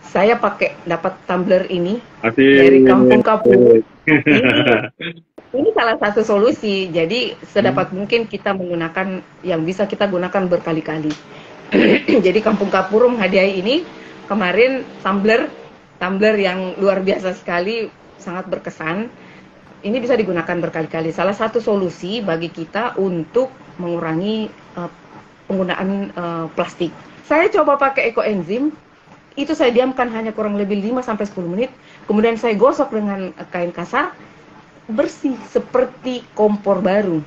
Saya pakai dapat tumbler ini dari Kampung Kapur. Asik. Ini salah satu solusi. Jadi Hmm. sedapat mungkin kita menggunakan yang bisa kita gunakan berkali-kali. Jadi Kampung Kapur menghadiahi ini kemarin tumbler tumbler yang luar biasa sekali, sangat berkesan. Ini bisa digunakan berkali-kali. Salah satu solusi bagi kita untuk mengurangi penggunaan plastik. Saya coba pakai ekoenzim, itu saya diamkan hanya kurang lebih 5 sampai 10 menit, kemudian saya gosok dengan kain kasar, bersih seperti kompor baru.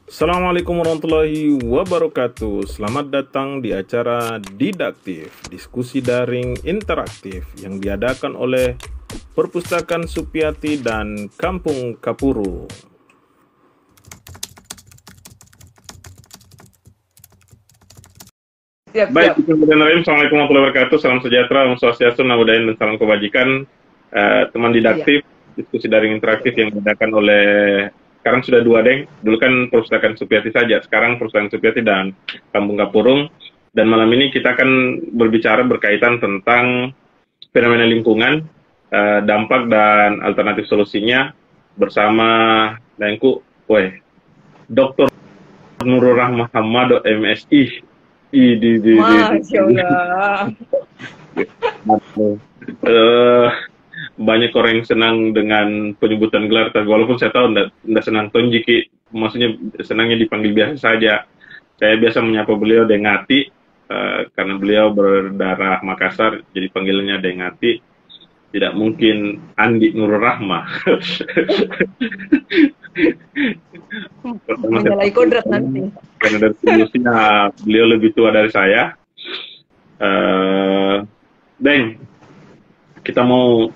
Assalamualaikum warahmatullahi wabarakatuh. Selamat datang di acara Didaktif, diskusi daring interaktif yang diadakan oleh Perpustakaan Supiati dan Kampung Kapuru. Baik, Siap-siap. Assalamualaikum warahmatullahi wabarakatuh. Salam sejahtera, Om Swastiastu, Namo Buddhaya, dan salam kebajikan. Teman Iya. didaktif, diskusi daring interaktif yang diadakan oleh, sekarang sudah dua, Deng. Dulu kan Perpustakaan Supiati saja, sekarang Perpustakaan Supiati dan Kampung Kapurung. Dan malam ini kita akan berbicara berkaitan tentang fenomena lingkungan, dampak dan alternatif solusinya bersama Dengku, Dr. Nurul Rahmah Hamado, MSI. Masya Allah. Eh, banyak orang yang senang dengan penyebutan gelar, tapi walaupun saya tahu tidak senang Tonjiki, maksudnya senangnya dipanggil biasa saja. Saya biasa menyapa beliau Dengati, karena beliau berdarah Makassar, jadi panggilannya Dengati. Tidak mungkin Andi Nurul Rahmah. Pertama saya Menyalahi kodrat nanti. karena dari usia beliau lebih tua dari saya. Deng, kita mau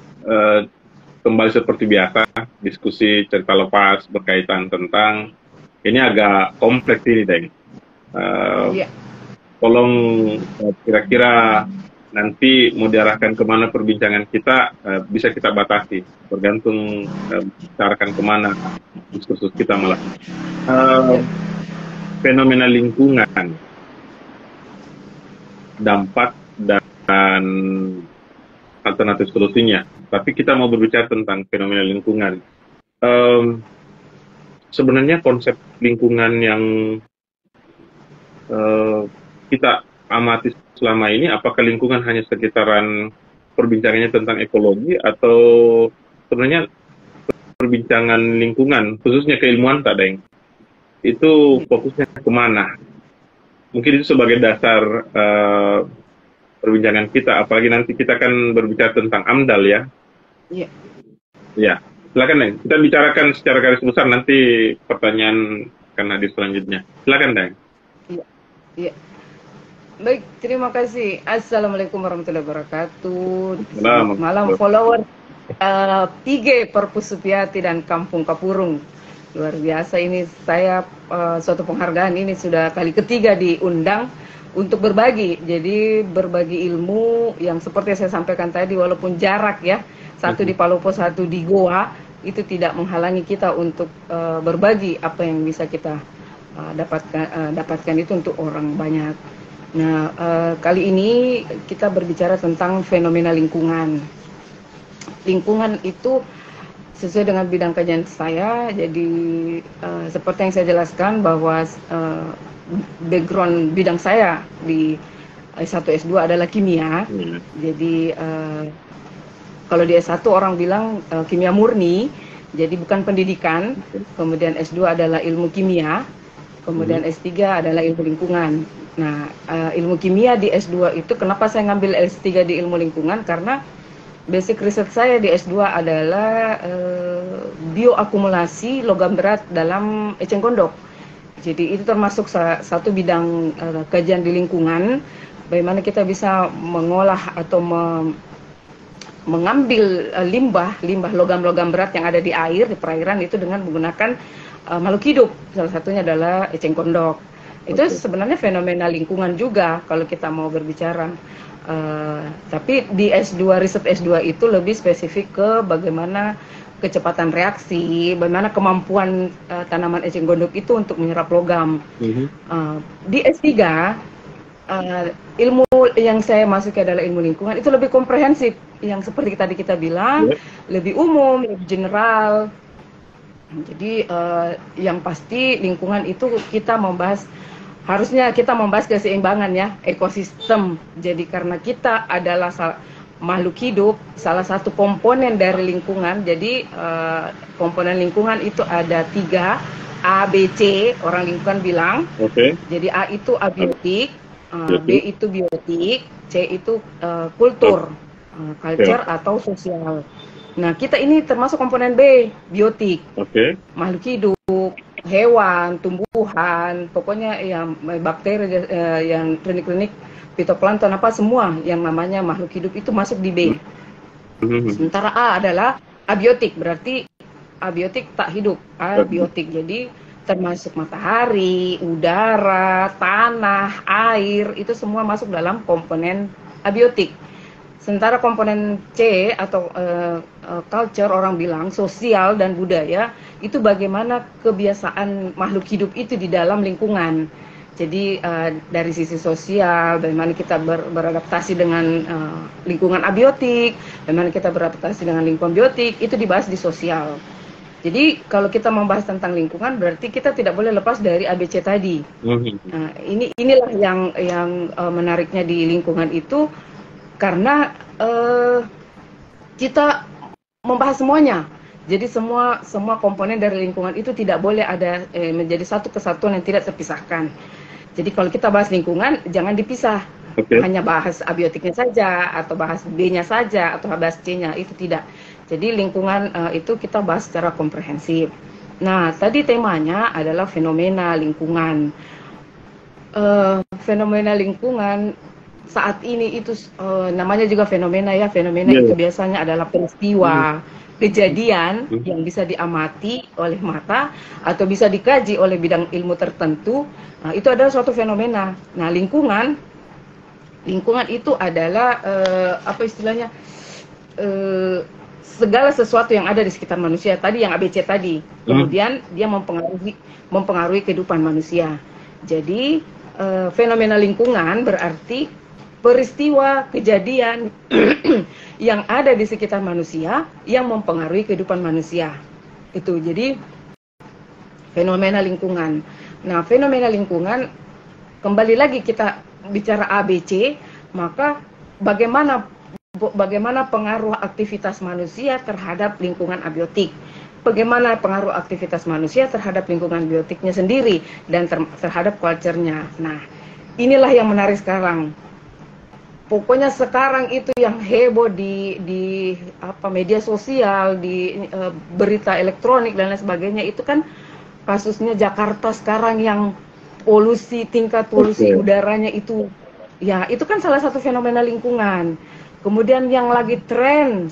kembali seperti biasa, diskusi cerita lepas berkaitan tentang, ini agak kompleks ini, Deng. Iya. Tolong kira-kira nanti mau diarahkan kemana perbincangan kita, bisa kita batasi, bergantung diarahkan kemana diskursus kita malah. Fenomena lingkungan, dampak dan alternatif solusinya. Tapi kita mau berbicara tentang fenomena lingkungan. Sebenarnya konsep lingkungan yang kita amati selama ini, apakah lingkungan hanya sekitaran perbincangannya tentang ekologi, atau sebenarnya perbincangan lingkungan, khususnya keilmuan tadi, itu fokusnya kemana? Mungkin itu sebagai dasar perbincangan kita, apalagi nanti kita akan berbicara tentang AMDAL ya. Iya. Ya, silakan Deng. Kita bicarakan secara garis besar, nanti pertanyaan akan hadir selanjutnya. Silakan Deng. Iya. Iya. Baik, terima kasih. Assalamualaikum warahmatullahi wabarakatuh. Selamat malam follower PG Perpus Supiati dan Kampung Kapurung. Luar biasa ini, saya suatu penghargaan ini sudah kali ketiga diundang untuk berbagi. Jadi berbagi ilmu yang seperti saya sampaikan tadi, walaupun jarak ya, satu di Palopo, satu di Goa, itu tidak menghalangi kita untuk berbagi apa yang bisa kita dapatkan itu untuk orang banyak. Nah, kali ini kita berbicara tentang fenomena lingkungan. Lingkungan itu sesuai dengan bidang kajian saya, jadi seperti yang saya jelaskan bahwa background bidang saya di S1 S2 adalah kimia. Jadi kalau di S1 orang bilang kimia murni, jadi bukan pendidikan. Kemudian S2 adalah ilmu kimia, kemudian S3 adalah ilmu lingkungan. Nah, ilmu kimia di S2 itu, kenapa saya ngambil S3 di ilmu lingkungan? Karena basic riset saya di S2 adalah bioakumulasi logam berat dalam eceng gondok. Jadi itu termasuk satu bidang kajian di lingkungan, bagaimana kita bisa mengolah atau mengambil limbah logam-logam berat yang ada di air, di perairan itu dengan menggunakan makhluk hidup. Salah satunya adalah eceng gondok. Itu sebenarnya fenomena lingkungan juga kalau kita mau berbicara. Tapi di S2, riset S2 itu lebih spesifik ke bagaimana kecepatan reaksi, bagaimana kemampuan tanaman eceng gondok itu untuk menyerap logam. Di S3 ilmu yang saya masuki adalah ilmu lingkungan, itu lebih komprehensif, yang seperti tadi kita bilang, lebih umum, lebih general. Jadi yang pasti lingkungan itu kita harusnya kita membahas keseimbangan ya, ekosistem. Jadi karena kita adalah makhluk hidup, salah satu komponen dari lingkungan. Jadi komponen lingkungan itu ada 3, A, B, C, orang lingkungan bilang. Jadi A itu abiotik, B itu biotik, C itu kultur, culture atau sosial. Nah, kita ini termasuk komponen B, biotik. Makhluk hidup, hewan, tumbuhan, pokoknya yang bakteri, yang klinik-klinik, fitoplankton, apa semua yang namanya makhluk hidup itu masuk di B. Sementara A adalah abiotik, berarti abiotik tak hidup, abiotik. Jadi termasuk matahari, udara, tanah, air, itu semua masuk dalam komponen abiotik. Sementara komponen C atau culture, orang bilang sosial dan budaya, itu bagaimana kebiasaan makhluk hidup itu di dalam lingkungan. Jadi dari sisi sosial, bagaimana kita beradaptasi dengan lingkungan abiotik, bagaimana kita beradaptasi dengan lingkungan biotik, itu dibahas di sosial. Jadi kalau kita membahas tentang lingkungan, berarti kita tidak boleh lepas dari ABC tadi. Nah, inilah yang menariknya di lingkungan itu, karena kita membahas semuanya. Jadi semua komponen dari lingkungan itu tidak boleh ada menjadi satu kesatuan yang tidak terpisahkan. Jadi kalau kita bahas lingkungan, jangan dipisah. Hanya bahas abiotiknya saja, atau bahas B-nya saja, atau bahas C-nya, itu tidak. Jadi lingkungan itu kita bahas secara komprehensif. Nah, tadi temanya adalah fenomena lingkungan. Fenomena lingkungan saat ini itu namanya juga fenomena ya. Fenomena itu biasanya adalah peristiwa, kejadian yang bisa diamati oleh mata atau bisa dikaji oleh bidang ilmu tertentu. Nah, itu adalah suatu fenomena. Nah, lingkungan itu adalah apa istilahnya? Segala sesuatu yang ada di sekitar manusia, tadi yang ABC tadi. Kemudian dia mempengaruhi kehidupan manusia. Jadi fenomena lingkungan berarti peristiwa, kejadian yang ada di sekitar manusia yang mempengaruhi kehidupan manusia. Itu jadi fenomena lingkungan. Nah, fenomena lingkungan, kembali lagi kita bicara ABC, maka bagaimana pengaruh aktivitas manusia terhadap lingkungan abiotik? Bagaimana pengaruh aktivitas manusia terhadap lingkungan biotiknya sendiri dan terhadap culture-nya. Nah, inilah yang menarik sekarang. Pokoknya sekarang itu yang heboh di media sosial, di berita elektronik dan lain sebagainya, itu kan kasusnya Jakarta sekarang yang tingkat polusi udaranya itu, ya itu kan salah satu fenomena lingkungan. Kemudian yang lagi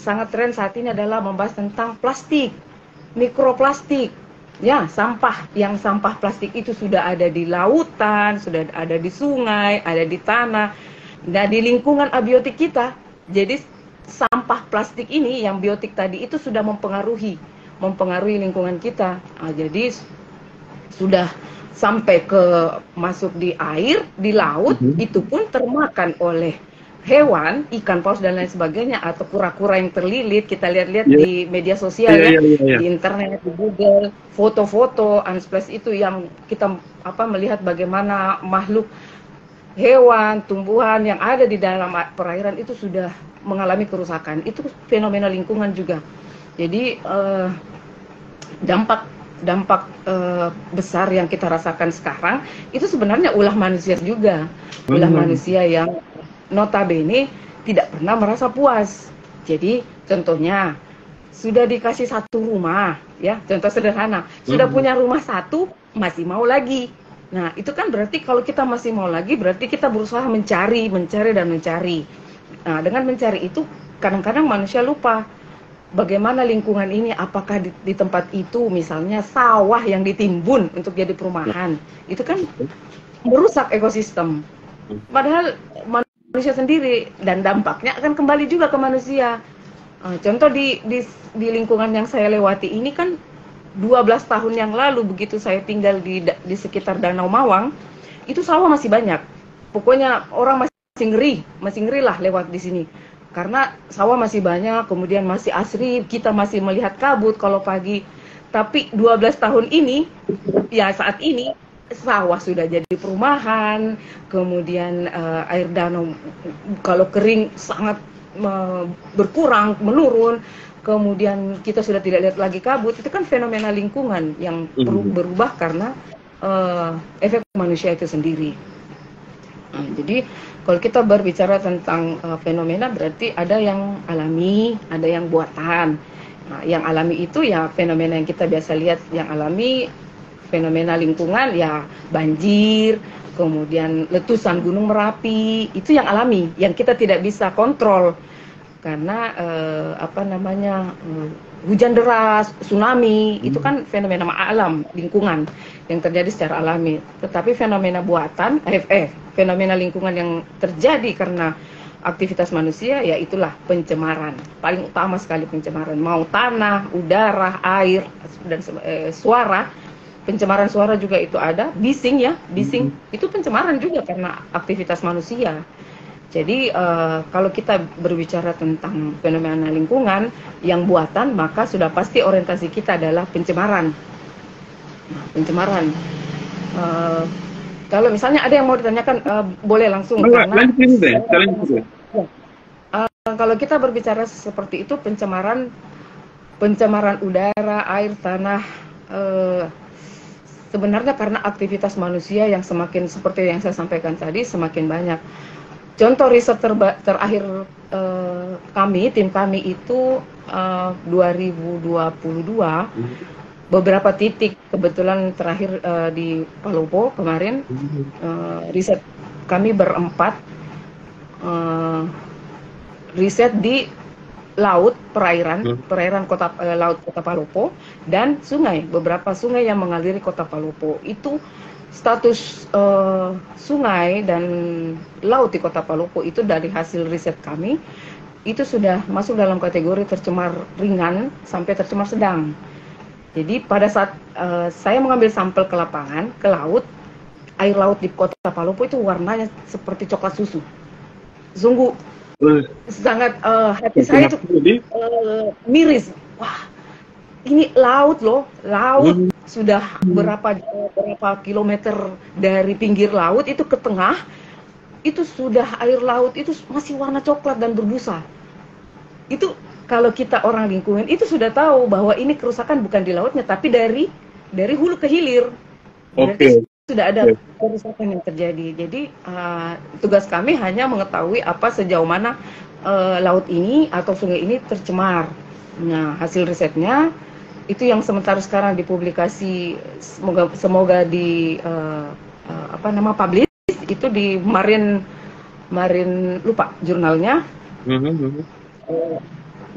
sangat tren saat ini adalah membahas tentang plastik, mikroplastik. Ya, sampah plastik itu sudah ada di lautan, sudah ada di sungai, ada di tanah. Nah, di lingkungan abiotik kita, jadi sampah plastik ini yang biotik tadi itu sudah mempengaruhi lingkungan kita. Nah, jadi sudah sampai masuk di air, di laut, itu pun termakan oleh hewan, ikan paus dan lain sebagainya, atau kura-kura yang terlilit. Kita lihat-lihat di media sosial di internet, di Google, foto-foto unsplash itu yang kita melihat bagaimana makhluk hewan, tumbuhan yang ada di dalam perairan itu sudah mengalami kerusakan. Itu fenomena lingkungan juga. Jadi dampak besar yang kita rasakan sekarang itu sebenarnya ulah manusia juga. Ulah manusia yang notabene tidak pernah merasa puas. Jadi contohnya sudah dikasih satu rumah, ya, contoh sederhana, sudah punya rumah satu, masih mau lagi. Nah, itu kan berarti kalau kita masih mau lagi, berarti kita berusaha mencari. Nah, dengan mencari itu kadang-kadang manusia lupa bagaimana lingkungan ini, apakah di tempat itu misalnya sawah yang ditimbun untuk jadi perumahan, itu kan merusak ekosistem. Padahal manusia sendiri, dan dampaknya akan kembali juga ke manusia. Contoh di lingkungan yang saya lewati ini kan 12 tahun yang lalu begitu saya tinggal di sekitar Danau Mawang, itu sawah masih banyak. Pokoknya orang masih ngeri lah lewat di sini. Karena sawah masih banyak, kemudian masih asri, kita masih melihat kabut kalau pagi. Tapi 12 tahun ini, ya saat ini, sawah sudah jadi perumahan, kemudian air danau kalau kering sangat berkurang, menurun, kemudian kita sudah tidak lihat lagi kabut. Itu kan fenomena lingkungan yang berubah karena efek manusia itu sendiri. Jadi kalau kita berbicara tentang fenomena berarti ada yang alami, ada yang buatan. Nah, yang alami itu ya fenomena yang kita biasa lihat, yang alami fenomena lingkungan ya banjir, kemudian letusan Gunung Merapi, itu yang alami, yang kita tidak bisa kontrol karena hujan deras, tsunami, itu kan fenomena alam lingkungan yang terjadi secara alami. Tetapi fenomena buatan, fenomena lingkungan yang terjadi karena aktivitas manusia, ya itulah pencemaran. Paling utama sekali pencemaran, mau tanah, udara, air, dan suara. Pencemaran suara juga itu ada, bising ya, bising itu pencemaran juga karena aktivitas manusia. Jadi kalau kita berbicara tentang fenomena lingkungan yang buatan, maka sudah pasti orientasi kita adalah pencemaran. Pencemaran. Kalau misalnya ada yang mau ditanyakan, boleh langsung. Kalau kita berbicara seperti itu, pencemaran udara, air, tanah, sebenarnya karena aktivitas manusia yang semakin seperti yang saya sampaikan tadi, semakin banyak. Contoh riset terakhir tim kami itu 2022, beberapa titik, kebetulan terakhir di Palopo kemarin, riset kami berempat, riset di laut, perairan laut Kota Palopo, dan sungai, beberapa sungai yang mengaliri Kota Palopo. Itu status sungai dan laut di Kota Palopo itu dari hasil riset kami, itu sudah masuk dalam kategori tercemar ringan sampai tercemar sedang. Jadi pada saat saya mengambil sampel ke lapangan, ke laut, air laut di Kota Palopo itu warnanya seperti coklat susu. Sungguh sangat hati saya itu miris. Wah, ini laut loh, laut sudah berapa kilometer dari pinggir laut itu ke tengah, itu sudah air laut itu masih warna coklat dan berbusa. Itu kalau kita orang lingkungan itu sudah tahu bahwa ini kerusakan bukan di lautnya tapi dari hulu ke hilir. Berarti sudah ada kerusakan yang terjadi. Jadi tugas kami hanya mengetahui sejauh mana laut ini atau sungai ini tercemar. Nah, hasil risetnya itu yang sementara sekarang dipublikasi, semoga di publish, itu di Marine lupa jurnalnya.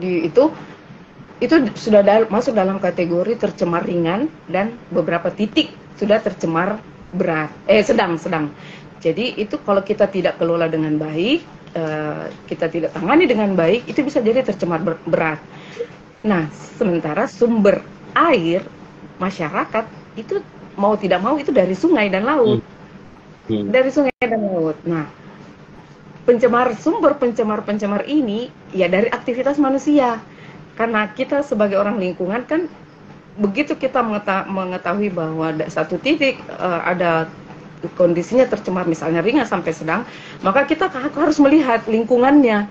Itu sudah masuk dalam kategori tercemar ringan dan beberapa titik sudah tercemar berat, sedang. Jadi itu kalau kita tidak kelola dengan baik, kita tidak tangani dengan baik, itu bisa jadi tercemar berat. Nah, sementara sumber air masyarakat itu mau tidak mau itu dari sungai dan laut. Dari sungai dan laut. Nah, sumber pencemar ini ya dari aktivitas manusia. Karena kita sebagai orang lingkungan kan begitu kita mengetahui bahwa satu titik ada kondisinya tercemar misalnya ringan sampai sedang, maka kita harus melihat lingkungannya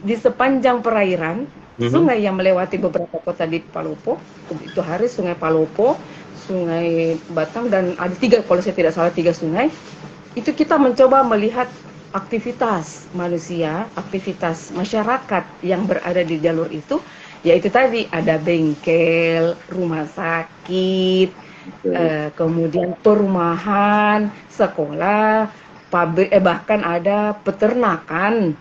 di sepanjang perairan. Sungai yang melewati beberapa kota di Palopo, itu hari Sungai Palopo, Sungai Batang, dan ada 3, kalau saya tidak salah 3 sungai. Itu kita mencoba melihat aktivitas manusia, aktivitas masyarakat yang berada di jalur itu, yaitu tadi ada bengkel, rumah sakit, kemudian perumahan, sekolah, pabrik, bahkan ada peternakan.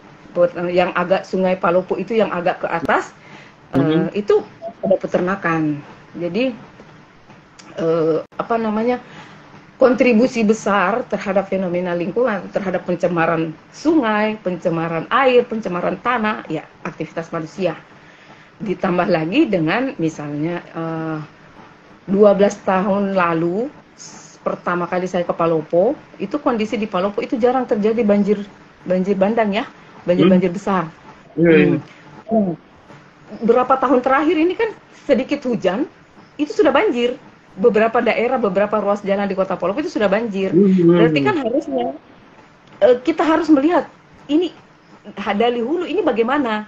Yang agak Sungai Palopo itu yang agak ke atas, itu ada peternakan. Jadi kontribusi besar terhadap fenomena lingkungan, terhadap pencemaran sungai, pencemaran air, pencemaran tanah, ya aktivitas manusia. Ditambah lagi dengan misalnya 12 tahun lalu pertama kali saya ke Palopo, itu kondisi di Palopo itu jarang terjadi banjir bandang ya, banjir besar. Berapa tahun terakhir ini kan sedikit hujan itu sudah banjir. Beberapa daerah, beberapa ruas jalan di Kota Palopo itu sudah banjir. Berarti kan harusnya kita harus melihat ini dari hulu ini bagaimana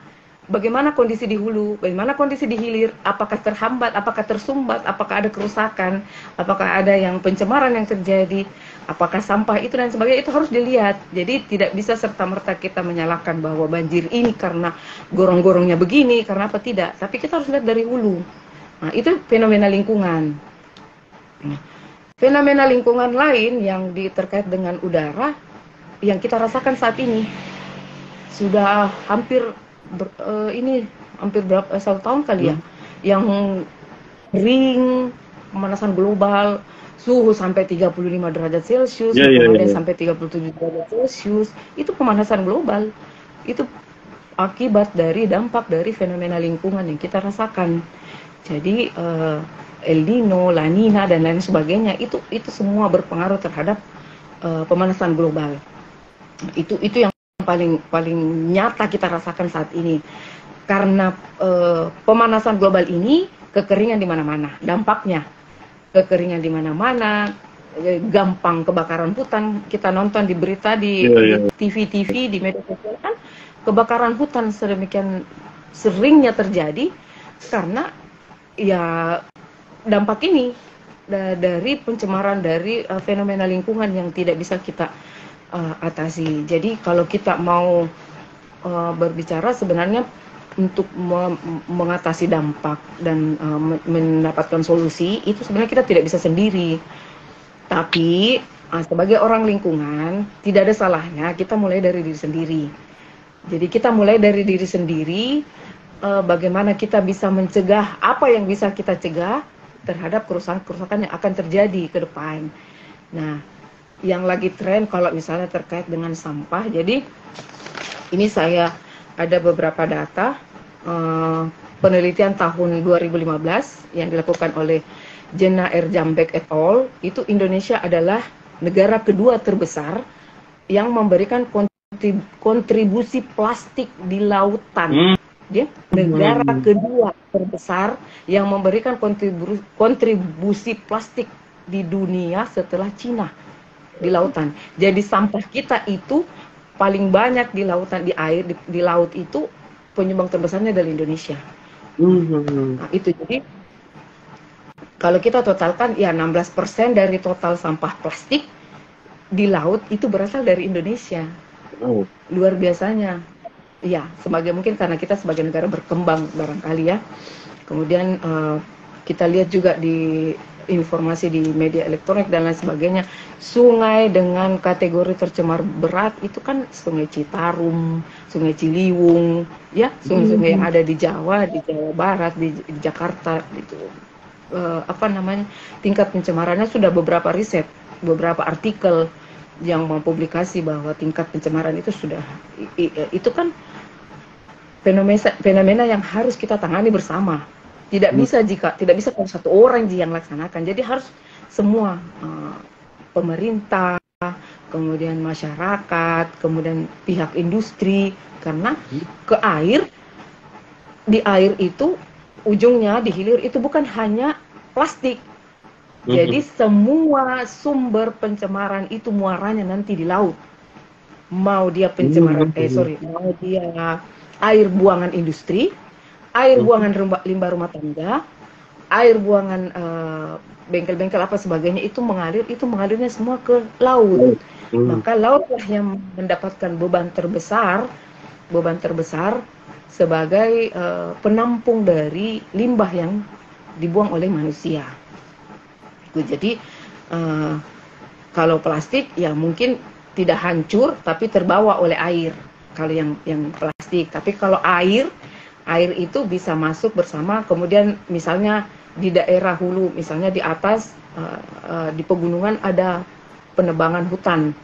kondisi di hulu, bagaimana kondisi di hilir, apakah terhambat, apakah tersumbat, apakah ada kerusakan, apakah ada yang pencemaran yang terjadi, apakah sampah itu dan sebagainya, itu harus dilihat. Jadi tidak bisa serta-merta kita menyalahkan bahwa banjir ini karena gorong-gorongnya begini, karena apa tidak, tapi kita harus lihat dari hulu. Nah, itu fenomena lingkungan. Fenomena lingkungan lain yang terkait dengan udara yang kita rasakan saat ini sudah hampir berapa 1 tahun kali ya, yang kering, pemanasan global, suhu sampai 35 derajat Celcius, kemudian sampai 37 derajat Celcius, itu pemanasan global. Itu akibat dari dampak dari fenomena lingkungan yang kita rasakan. Jadi El Nino, La Nina dan lain sebagainya itu semua berpengaruh terhadap pemanasan global. Itu yang paling nyata kita rasakan saat ini. Karena pemanasan global ini, kekeringan di mana-mana, dampaknya kekeringan di mana-mana, gampang kebakaran hutan. Kita nonton di berita di TV, di media sosial kan, kebakaran hutan sedemikian seringnya terjadi karena ya dampak ini dari pencemaran dari fenomena lingkungan yang tidak bisa kita atasi. Jadi kalau kita mau berbicara sebenarnya untuk mengatasi dampak dan mendapatkan solusi, itu sebenarnya kita tidak bisa sendiri. Tapi sebagai orang lingkungan tidak ada salahnya kita mulai dari diri sendiri. Jadi kita mulai dari diri sendiri, bagaimana kita bisa mencegah apa yang bisa kita cegah terhadap kerusakan yang akan terjadi ke depan. Nah, yang lagi tren kalau misalnya terkait dengan sampah, jadi ini saya ada beberapa data penelitian tahun 2015 yang dilakukan oleh Jenna R. Jambek et al. Itu Indonesia adalah negara kedua terbesar yang memberikan kontribusi plastik di lautan. Dia negara kedua terbesar yang memberikan kontribusi plastik di dunia setelah Cina di lautan. Jadi sampah kita itu paling banyak di lautan, di air, di laut itu penyumbang terbesarnya dari Indonesia. Nah, itu jadi kalau kita totalkan ya 16% dari total sampah plastik di laut itu berasal dari Indonesia. Luar biasanya. Ya, mungkin karena kita sebagai negara berkembang barangkali ya. Kemudian kita lihat juga di informasi di media elektronik dan lain sebagainya, sungai dengan kategori tercemar berat itu kan Sungai Citarum, Sungai Ciliwung, ya, sungai-sungai yang ada di Jawa Barat, di Jakarta itu. Tingkat pencemarannya sudah beberapa riset, beberapa artikel yang mempublikasi bahwa tingkat pencemaran itu sudah itu kan fenomena yang harus kita tangani bersama. Tidak bisa kalau satu orang yang laksanakan. Jadi harus semua pemerintah, kemudian masyarakat, kemudian pihak industri, karena di air itu ujungnya di hilir itu bukan hanya plastik. Jadi semua sumber pencemaran itu muaranya nanti di laut. Mau dia mau dia air buangan industri, air buangan limbah rumah tangga, air buangan bengkel-bengkel apa sebagainya, itu mengalirnya semua ke laut. Maka lautlah yang mendapatkan beban terbesar sebagai penampung dari limbah yang dibuang oleh manusia. Jadi kalau plastik ya mungkin tidak hancur tapi terbawa oleh air kalau yang plastik. Tapi kalau air itu bisa masuk bersama. Kemudian misalnya di daerah hulu, misalnya di atas di pegunungan ada penebangan hutan,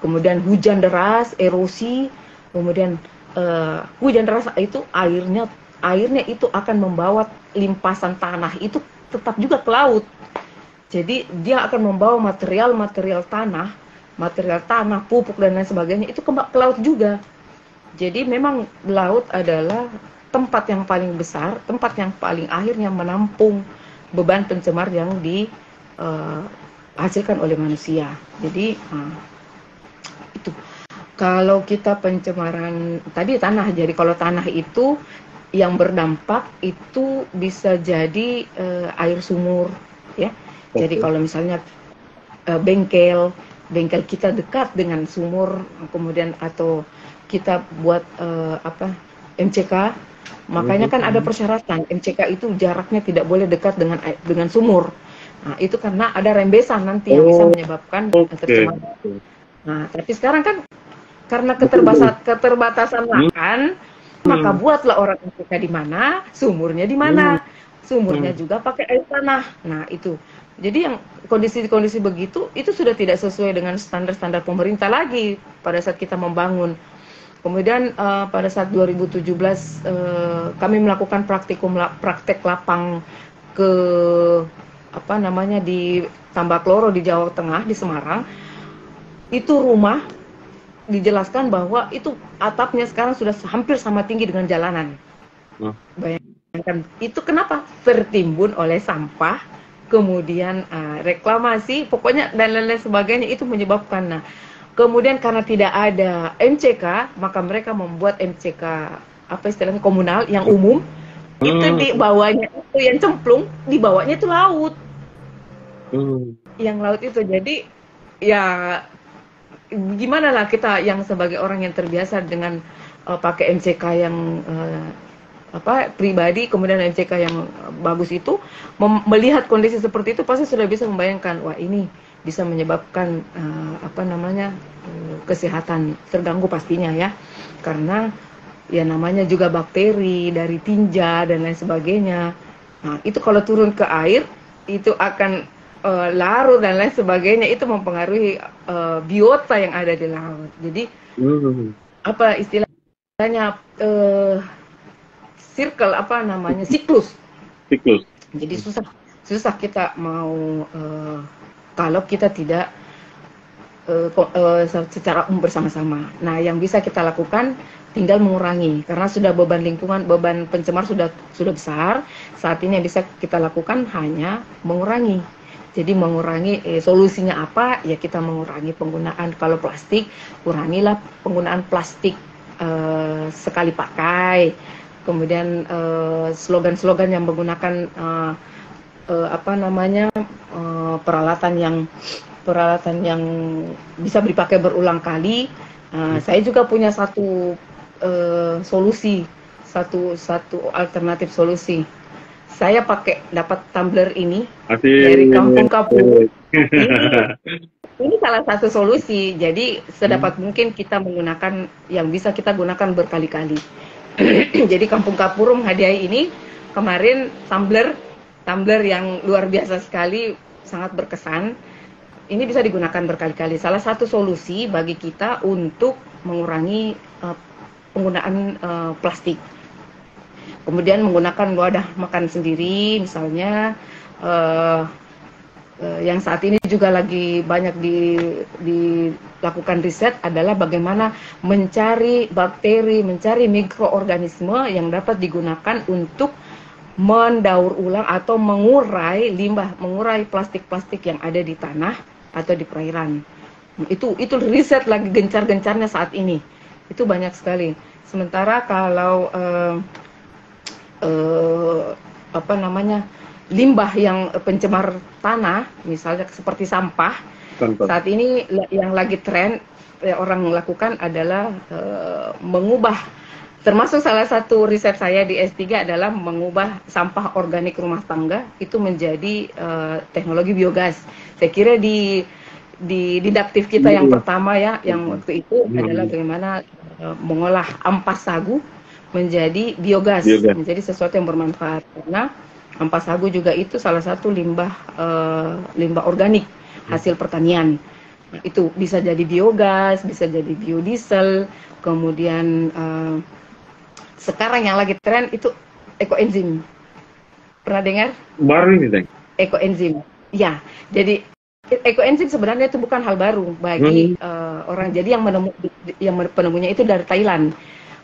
kemudian hujan deras, erosi, kemudian hujan deras itu airnya itu akan membawa limpasan tanah itu tetap juga ke laut. Jadi dia akan membawa material tanah, pupuk dan lain sebagainya itu ke laut juga. Jadi memang laut adalah tempat yang paling besar, tempat yang paling akhirnya menampung beban pencemar yang dihasilkan oleh manusia. Jadi itu. Kalau kita pencemaran tadi tanah, jadi kalau tanah itu yang berdampak itu bisa jadi air sumur, ya. Jadi kalau misalnya bengkel kita dekat dengan sumur, kemudian atau kita buat MCK, makanya kan ada persyaratan MCK itu jaraknya tidak boleh dekat dengan sumur. Nah, itu karena ada rembesan nanti yang bisa menyebabkan tercemar. Nah, tapi sekarang kan karena keterbatasan lahan, maka buatlah orang MCK di mana, sumurnya di mana. Sumurnya juga pakai air tanah. Nah, itu. Jadi yang kondisi-kondisi begitu itu sudah tidak sesuai dengan standar-standar pemerintah lagi pada saat kita membangun. Kemudian pada saat 2017 kami melakukan praktek lapang ke di Tambakloro di Jawa Tengah di Semarang. Itu rumah dijelaskan bahwa itu atapnya sekarang sudah hampir sama tinggi dengan jalanan. Bayangkan itu kenapa? Tertimbun oleh sampah, kemudian reklamasi, pokoknya dan lain-lain sebagainya itu menyebabkan. Nah, kemudian karena tidak ada MCK, maka mereka membuat MCK istilahnya komunal yang umum. Itu dibawanya itu yang cemplung, dibawanya itu laut. Yang laut itu jadi ya gimana lah kita yang sebagai orang yang terbiasa dengan pakai MCK yang pribadi, kemudian MCK yang bagus itu, melihat kondisi seperti itu pasti sudah bisa membayangkan, wah ini bisa menyebabkan kesehatan terganggu pastinya ya, karena ya namanya juga bakteri dari tinja dan lain sebagainya. Nah itu kalau turun ke air itu akan larut dan lain sebagainya, itu mempengaruhi biota yang ada di laut. Jadi apa istilahnya siklus. Jadi susah kita mau kalau kita tidak secara bersama-sama. Nah yang bisa kita lakukan tinggal mengurangi, karena sudah beban lingkungan, beban pencemar sudah besar. Saat ini yang bisa kita lakukan hanya mengurangi. Jadi mengurangi solusinya apa? Ya kita mengurangi penggunaan, kalau plastik, kurangilah penggunaan plastik sekali pakai. Kemudian slogan-slogan yang menggunakan peralatan yang bisa dipakai berulang kali. Saya juga punya satu alternatif solusi. Saya dapat tumbler ini dari Kampung Kapur. Ini salah satu solusi. Jadi sedapat mungkin kita menggunakan yang bisa kita gunakan berkali-kali. Jadi Kampung Kapur menghadiahi ini kemarin tumbler yang luar biasa sekali, sangat berkesan. Ini bisa digunakan berkali-kali. Salah satu solusi bagi kita untuk mengurangi penggunaan plastik. Kemudian menggunakan wadah makan sendiri, misalnya yang saat ini juga lagi banyak dilakukan riset adalah bagaimana mencari bakteri, mencari mikroorganisme yang dapat digunakan untuk mendaur ulang atau mengurai limbah, mengurai plastik-plastik yang ada di tanah atau di perairan. Itu riset lagi gencar-gencarnya saat ini. Itu banyak sekali. Sementara kalau limbah yang pencemar tanah, misalnya seperti sampah, saat ini yang lagi tren orang lakukan adalah mengubah, termasuk salah satu riset saya di S3 adalah mengubah sampah organik rumah tangga itu menjadi teknologi biogas. Saya kira di didaktif kita yang pertama ya, yang waktu itu adalah bagaimana mengolah ampas sagu menjadi biogas, menjadi sesuatu yang bermanfaat. Karena ampas sagu juga itu salah satu limbah organik hasil pertanian. Nah, itu bisa jadi biogas, bisa jadi biodiesel. Kemudian sekarang yang lagi tren itu ekoenzim. Pernah dengar? Baru ini, Deng. Ekoenzim. Ya, jadi ekoenzim sebenarnya itu bukan hal baru bagi orang. Jadi yang penemunya itu dari Thailand.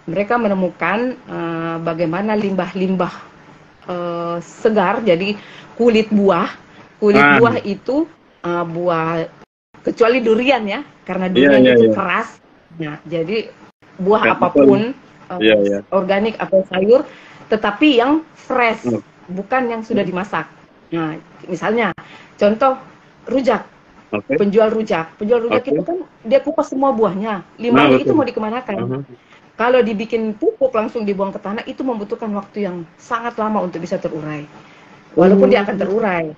Mereka menemukan bagaimana limbah-limbah segar, jadi kulit buah itu buah, kecuali durian ya, karena durian itu keras. Nah, jadi buah apapun organik atau sayur, tetapi yang fresh, bukan yang sudah dimasak. Nah, misalnya contoh rujak. Penjual rujak itu kan dia kupas semua buahnya, limbahnya itu mau dikemanakan? Kalau dibikin pupuk langsung dibuang ke tanah, itu membutuhkan waktu yang sangat lama untuk bisa terurai. Walaupun dia akan terurai.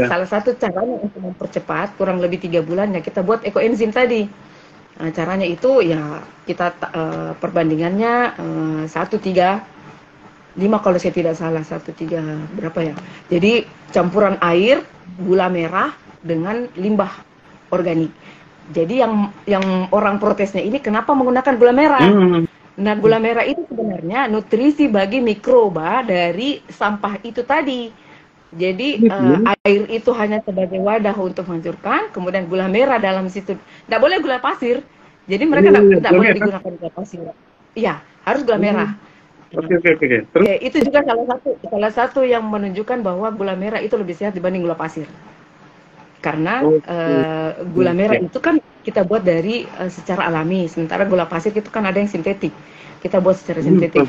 Salah satu caranya untuk mempercepat, kurang lebih 3 bulan ya kita buat ekoenzim tadi. Nah, caranya itu ya kita perbandingannya 1:3:5 kalau saya tidak salah, 1:3 berapa ya. Jadi campuran air, gula merah dengan limbah organik. Jadi yang orang protesnya ini kenapa menggunakan gula merah? Nah, gula merah itu sebenarnya nutrisi bagi mikroba dari sampah itu tadi. Jadi air itu hanya sebagai wadah untuk menghancurkan, kemudian gula merah dalam situ. Tidak boleh gula pasir. Jadi mereka tidak boleh digunakan gula pasir. Iya, harus gula merah. Ya, itu juga salah satu yang menunjukkan bahwa gula merah itu lebih sehat dibanding gula pasir. Karena gula merah itu kan kita buat dari secara alami, sementara gula pasir itu kan ada yang sintetik, kita buat secara sintetik.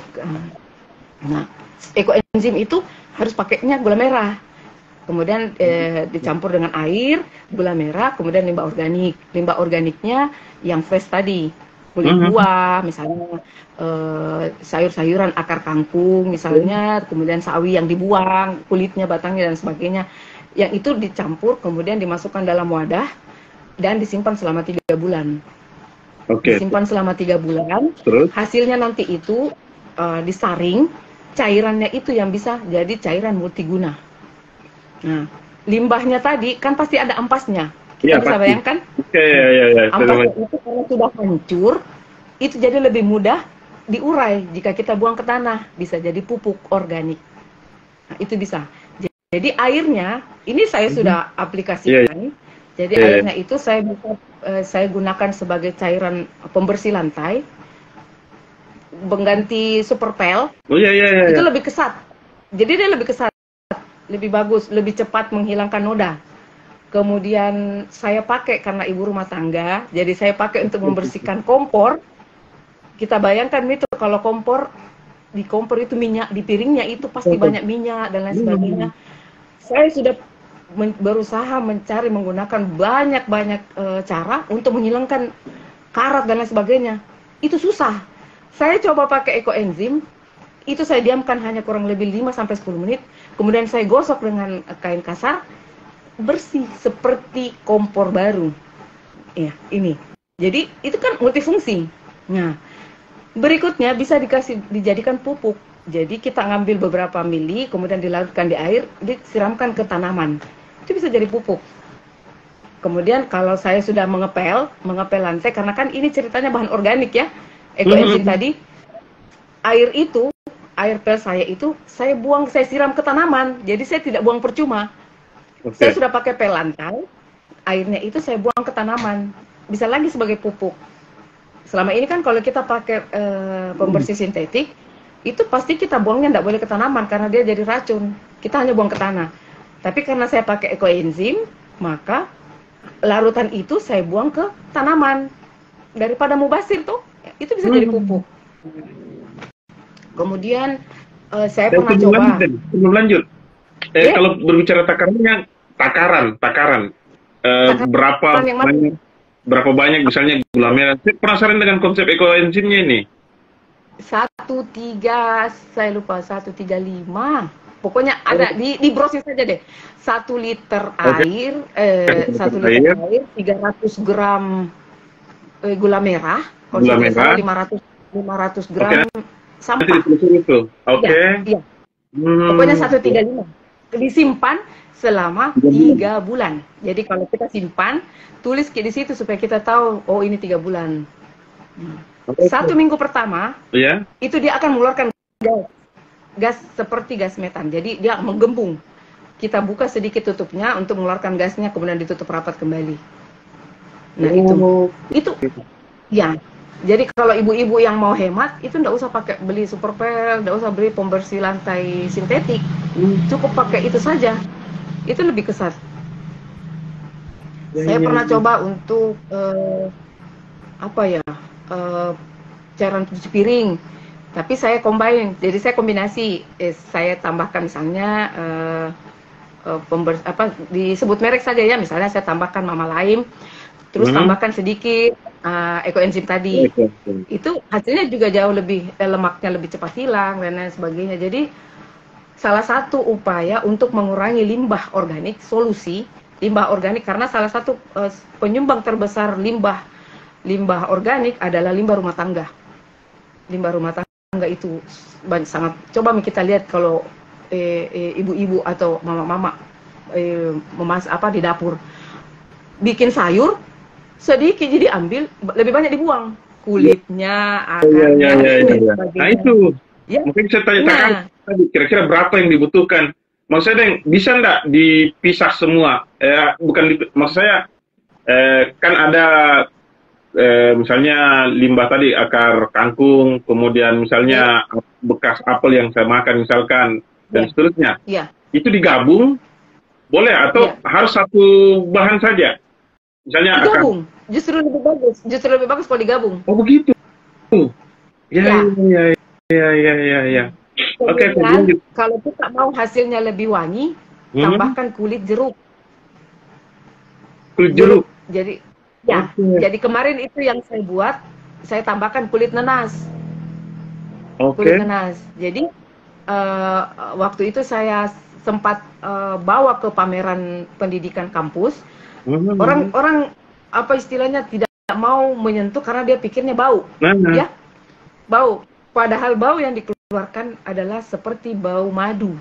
Nah, ekoenzim itu harus pakainya gula merah, kemudian dicampur dengan air, gula merah, kemudian limbah organik. Limbah organiknya yang fresh tadi, kulit buah, misalnya sayur-sayuran, akar kangkung misalnya, kemudian sawi yang dibuang, kulitnya, batangnya dan sebagainya. Yang itu dicampur, kemudian dimasukkan dalam wadah dan disimpan selama 3 bulan. Disimpan selama 3 bulan. Terus? Hasilnya nanti itu disaring, cairannya itu yang bisa jadi cairan multiguna. Nah, limbahnya tadi kan pasti ada ampasnya. Kita bisa bayangkan? Ampasnya itu karena sudah hancur, itu jadi lebih mudah diurai jika kita buang ke tanah, bisa jadi pupuk organik. Nah, itu bisa. Jadi airnya, ini saya sudah aplikasikan. Jadi airnya itu saya gunakan sebagai cairan pembersih lantai, pengganti Superpel. Itu lebih kesat. Jadi dia lebih kesat, lebih bagus, lebih cepat menghilangkan noda. Kemudian saya pakai karena ibu rumah tangga, jadi saya pakai untuk membersihkan kompor. Kita bayangkan itu kalau di kompor itu minyak, di piringnya itu pasti banyak minyak dan lain sebagainya. Saya sudah berusaha mencari menggunakan banyak cara untuk menghilangkan karat dan lain sebagainya. Itu susah. Saya coba pakai ekoenzim, itu saya diamkan hanya kurang lebih 5-10 menit, kemudian saya gosok dengan kain kasar, bersih seperti kompor baru. Ya, ini. Jadi itu kan multifungsi. Nah, berikutnya bisa dijadikan pupuk. Jadi kita ngambil beberapa mili, kemudian dilarutkan di air, disiramkan ke tanaman. Itu bisa jadi pupuk. Kemudian kalau saya sudah mengepel lantai, karena kan ini ceritanya bahan organik ya, ekoenzim tadi, air pel saya itu, saya siram ke tanaman. Jadi saya tidak buang percuma. Saya sudah pakai pel lantai, airnya itu saya buang ke tanaman. Bisa lagi sebagai pupuk. Selama ini kan kalau kita pakai pembersih sintetik, itu pasti kita buangnya tidak boleh ke tanaman karena dia jadi racun. Kita hanya buang ke tanah. Tapi karena saya pakai ekoenzim, maka larutan itu saya buang ke tanaman. Daripada mubazir tuh, itu bisa jadi pupuk. Kemudian saya pernah coba. Sebelum lanjut, kalau berbicara takaran, berapa banyak misalnya gula merah? Saya penasaran dengan konsep ekoenzimnya ini. 1,3, saya lupa, 1,35. Pokoknya ada di browsing saja deh. 1 liter air, 1 liter air, 300 gram gula merah. Kalau 500 gram sampah. Iya. Pokoknya 1,35. Disimpan selama 3 bulan. Jadi kalau kita simpan, tulis di situ supaya kita tahu, oh ini 3 bulan. 1 minggu pertama, itu dia akan mengeluarkan gas. gas seperti gas metan. Jadi dia menggembung. Kita buka sedikit tutupnya untuk mengeluarkan gasnya, kemudian ditutup rapat kembali. Nah itu ya. Jadi kalau ibu-ibu yang mau hemat itu nggak usah pakai beli Superpel, nggak usah beli pembersih lantai sintetik, cukup pakai itu saja. Itu lebih kesat. Saya pernah coba untuk cairan cuci piring, tapi saya combine, jadi saya kombinasi, saya tambahkan misalnya disebut merek saja ya, misalnya saya tambahkan Mama Laim, terus tambahkan sedikit ekoenzim tadi, itu hasilnya juga jauh lebih lemaknya lebih cepat hilang dan lain sebagainya. Jadi salah satu upaya untuk mengurangi limbah organik, solusi limbah organik, karena salah satu penyumbang terbesar limbah organik adalah limbah rumah tangga. Limbah rumah tangga itu sangat, coba kita lihat kalau ibu-ibu atau mama-mama di dapur bikin sayur sedikit, jadi ambil, lebih banyak dibuang kulitnya, akarnya. Nah itu ya. Mungkin saya tanya tadi kira-kira berapa yang dibutuhkan. Maksudnya bisa nggak dipisah semua? Maksud saya kan ada misalnya limbah tadi, akar kangkung, kemudian misalnya bekas apel yang saya makan misalkan, dan seterusnya. Itu digabung boleh atau harus satu bahan saja? Misalnya digabung, justru lebih bagus kalau digabung. Oh begitu. Ya. Oke. Kalau kita mau hasilnya lebih wangi, tambahkan kulit jeruk. Kulit jeruk. Jadi jadi kemarin itu yang saya buat, saya tambahkan kulit nenas. Kulit nenas. Jadi waktu itu saya sempat bawa ke pameran pendidikan kampus. Orang apa istilahnya tidak mau menyentuh karena dia pikirnya bau, ya bau. Padahal bau yang dikeluarkan adalah seperti bau madu.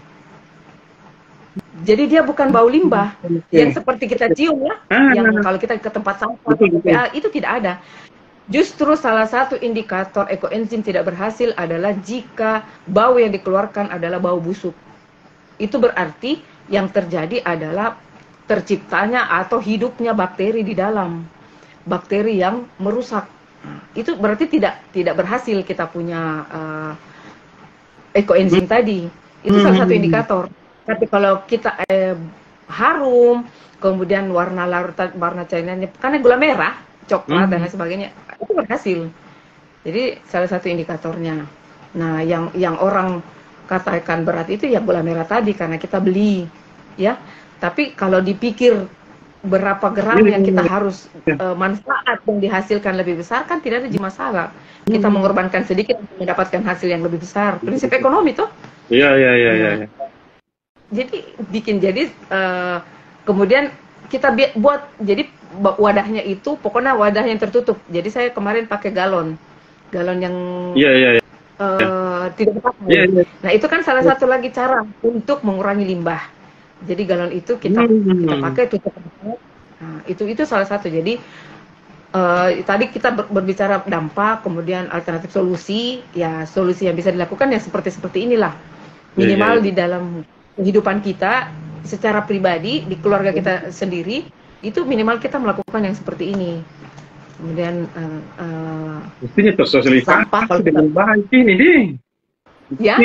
Jadi dia bukan bau limbah yang seperti kita cium ya, yang kalau kita ke tempat sampah itu tidak ada. Justru salah satu indikator ekoenzim tidak berhasil adalah jika bau yang dikeluarkan adalah bau busuk. Itu berarti yang terjadi adalah terciptanya atau hidupnya bakteri di dalam, bakteri yang merusak. Itu berarti tidak berhasil kita punya ekoenzim tadi. Itu salah satu indikator. Tapi kalau kita harum, kemudian warna cairnya karena gula merah, coklat dan lain sebagainya, itu berhasil. Jadi salah satu indikatornya. Nah, yang orang katakan berat itu ya gula merah tadi karena kita beli, ya. Tapi kalau dipikir berapa gram yang kita harus manfaat yang dihasilkan lebih besar, kan tidak ada masalah. Kita mengorbankan sedikit untuk mendapatkan hasil yang lebih besar. Prinsip ekonomi tuh. Iya. Jadi kemudian kita buat, jadi wadahnya itu pokoknya wadah yang tertutup. Jadi saya kemarin pakai galon yang tidak dipakai. Nah itu kan salah satu lagi cara untuk mengurangi limbah. Jadi galon itu kita pakai tutup. Nah, itu salah satu. Jadi tadi kita berbicara dampak, kemudian alternatif solusi. Ya solusi yang bisa dilakukan ya seperti inilah. Minimal di dalam kehidupan kita secara pribadi, di keluarga kita sendiri, itu minimal kita melakukan yang seperti ini. Kemudian mestinya tersosialisasi dengan baik ini deh. Ya.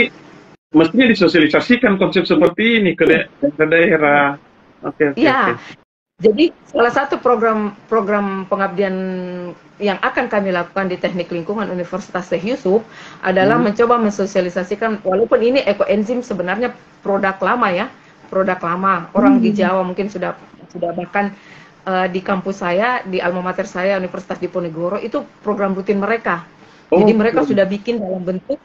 Mestinya disosialisasikan konsep seperti ini ke daerah. Oke. Jadi salah satu program pengabdian yang akan kami lakukan di Teknik Lingkungan Universitas Syekh Yusuf adalah mencoba mensosialisasikan, walaupun ini ekoenzim sebenarnya produk lama ya, produk lama. Orang di Jawa mungkin sudah bahkan di kampus saya, di alma mater saya Universitas Diponegoro itu program rutin mereka. Jadi mereka sudah bikin dalam bentuk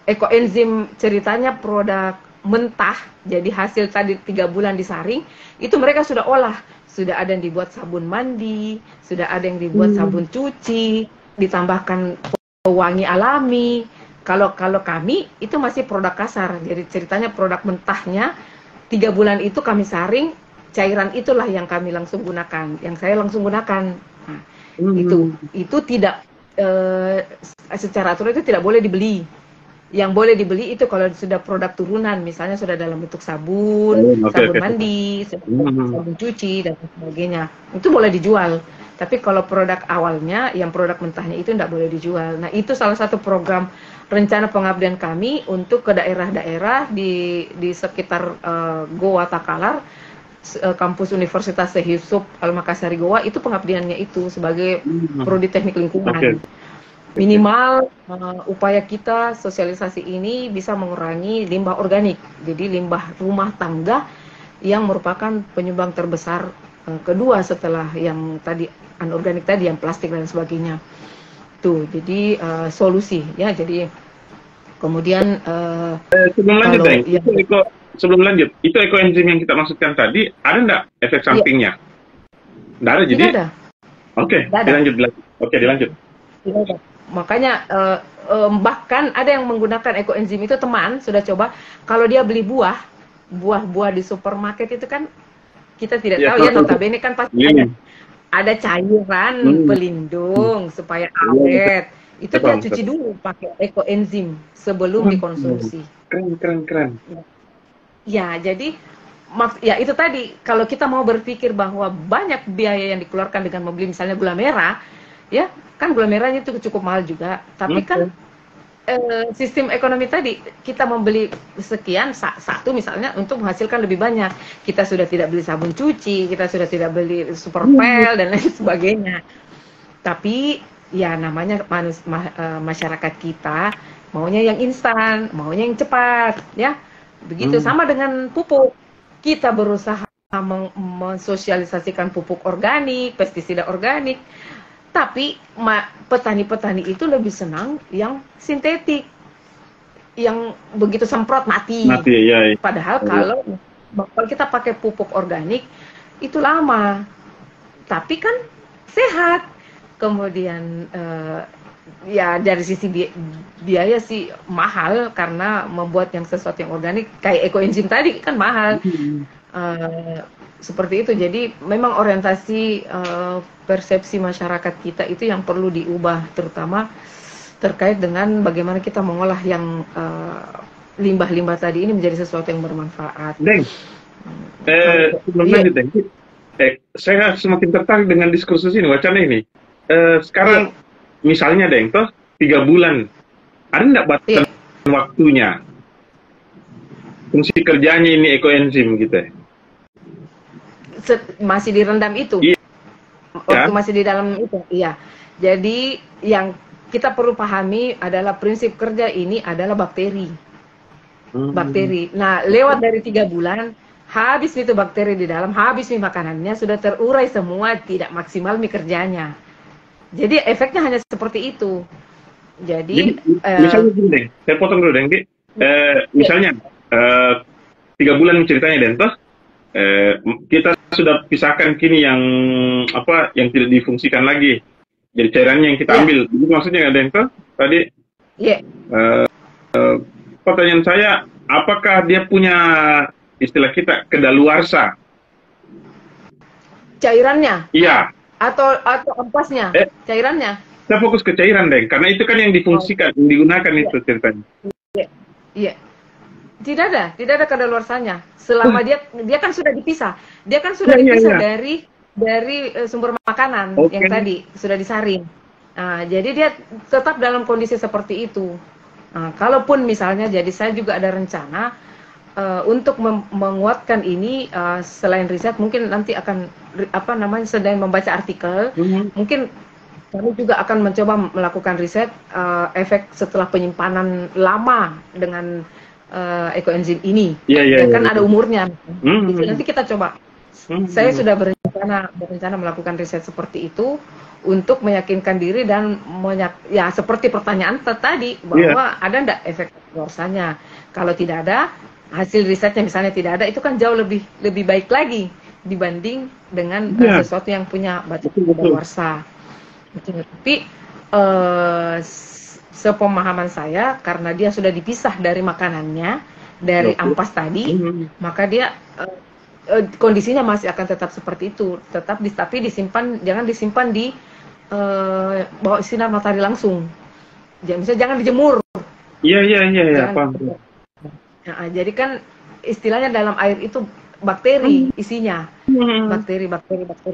ekoenzim, ceritanya produk mentah, jadi hasil tadi 3 bulan disaring, itu mereka sudah olah, sudah ada yang dibuat sabun mandi, sudah ada yang dibuat sabun cuci, ditambahkan pewangi alami. Kalau kami itu masih produk kasar, jadi ceritanya produk mentahnya 3 bulan itu kami saring, cairan itulah yang kami langsung gunakan, yang saya langsung gunakan. Nah, itu tidak secara aturan itu tidak boleh dibeli. Yang boleh dibeli itu kalau sudah produk turunan, misalnya sudah dalam bentuk sabun, sabun mandi, sabun cuci, dan sebagainya. Itu boleh dijual. Tapi kalau produk awalnya, yang produk mentahnya itu tidak boleh dijual. Nah, itu salah satu program rencana pengabdian kami untuk ke daerah-daerah di sekitar Goa Takalar, kampus Universitas Syekh Yusuf Al-Makassari Goa, itu pengabdiannya itu sebagai prodi teknik lingkungan. Minimal upaya kita sosialisasi ini bisa mengurangi limbah organik. Jadi limbah rumah tangga yang merupakan penyumbang terbesar kedua setelah yang tadi anorganik tadi, yang plastik dan sebagainya. Tuh, jadi solusi ya. Jadi kemudian sebelum lanjut, itu ekoenzim yang kita maksudkan tadi, ada nggak efek sampingnya? Nggak ada, jadi? Tidak ada. Oke, dilanjut. Oke, dilanjut. Tidak ada. Makanya bahkan ada yang menggunakan ekoenzim itu, teman sudah coba, kalau dia beli buah-buah di supermarket itu kan kita tidak tahu ya, notabene kan pasti ada cairan pelindung supaya awet. Itu dia cuci dulu pakai ekoenzim sebelum dikonsumsi. Keren. Ya, jadi ya itu tadi, kalau kita mau berpikir bahwa banyak biaya yang dikeluarkan dengan membeli misalnya gula merah, ya kan gula merahnya itu cukup mahal juga, tapi kan sistem ekonomi tadi, kita membeli sekian, satu misalnya untuk menghasilkan lebih banyak, kita sudah tidak beli sabun cuci, kita sudah tidak beli superpel dan lain sebagainya. Tapi ya namanya masyarakat kita maunya yang instan, maunya yang cepat, ya begitu. Sama dengan pupuk, kita berusaha mensosialisasikan pupuk organik, pestisida organik, tapi petani-petani itu lebih senang yang sintetik, yang begitu semprot mati. Ya. Padahal kalau kita pakai pupuk organik itu lama, tapi kan sehat. Kemudian ya dari sisi biaya sih mahal, karena membuat yang sesuatu yang organik kayak ekoenzim tadi kan mahal. Seperti itu. Jadi memang orientasi persepsi masyarakat kita itu yang perlu diubah, terutama terkait dengan bagaimana kita mengolah yang limbah-limbah tadi ini menjadi sesuatu yang bermanfaat. Deng, sebelum lanjut, Deng, saya semakin tertarik dengan diskursus ini, wacana ini. Sekarang misalnya, Deng, toh 3 bulan, ada nggak batasan waktunya? Fungsi kerjanya ini ekoenzim gitu ya? Masih direndam itu, waktu masih di dalam itu, iya. Jadi yang kita perlu pahami adalah prinsip kerja ini adalah bakteri. Bakteri. Nah, lewat dari 3 bulan, habis itu bakteri di dalam, habis nih makanannya, sudah terurai semua, tidak maksimal nih kerjanya. Jadi efeknya hanya seperti itu. Jadi misalnya gini, Deng, saya potong dulu, Deng. Misalnya 3 bulan ceritanya, Den, toh kita sudah pisahkan kini yang tidak difungsikan lagi, jadi cairannya yang kita ambil. Jadi maksudnya nggak, Den, toh tadi? Pertanyaan saya, apakah dia punya istilah kita kedaluarsa? Cairannya? Iya. Atau ampasnya, cairannya? Saya fokus ke cairan, Deng, karena itu kan yang difungsikan, yang digunakan itu ceritanya. Iya. Tidak ada kadaluarsanya. Selama dia kan sudah dipisah. Dia kan sudah dipisah dari sumber makanan yang tadi sudah disaring. Nah, jadi dia tetap dalam kondisi seperti itu. Nah, kalaupun misalnya, jadi saya juga ada rencana untuk menguatkan ini, selain riset, mungkin nanti akan sedang membaca artikel, mungkin kami juga akan mencoba melakukan riset efek setelah penyimpanan lama dengan ekoenzim ini. Kan ada umurnya. Nanti kita coba. Saya sudah berencana melakukan riset seperti itu untuk meyakinkan diri dan ya seperti pertanyaan tadi, bahwa ada enggak efek luarsanya. Kalau tidak ada, hasil risetnya misalnya tidak ada, itu kan jauh lebih baik lagi dibanding dengan sesuatu yang punya batas kadaluarsa. Tapi sepemahaman saya, karena dia sudah dipisah dari makanannya, dari ampas tadi, maka dia kondisinya masih akan tetap seperti itu, tapi disimpan, jangan disimpan di bawah sinar matahari langsung. Misalnya jangan dijemur, Iya, paham. Nah, jadi kan istilahnya dalam air itu bakteri isinya, bakteri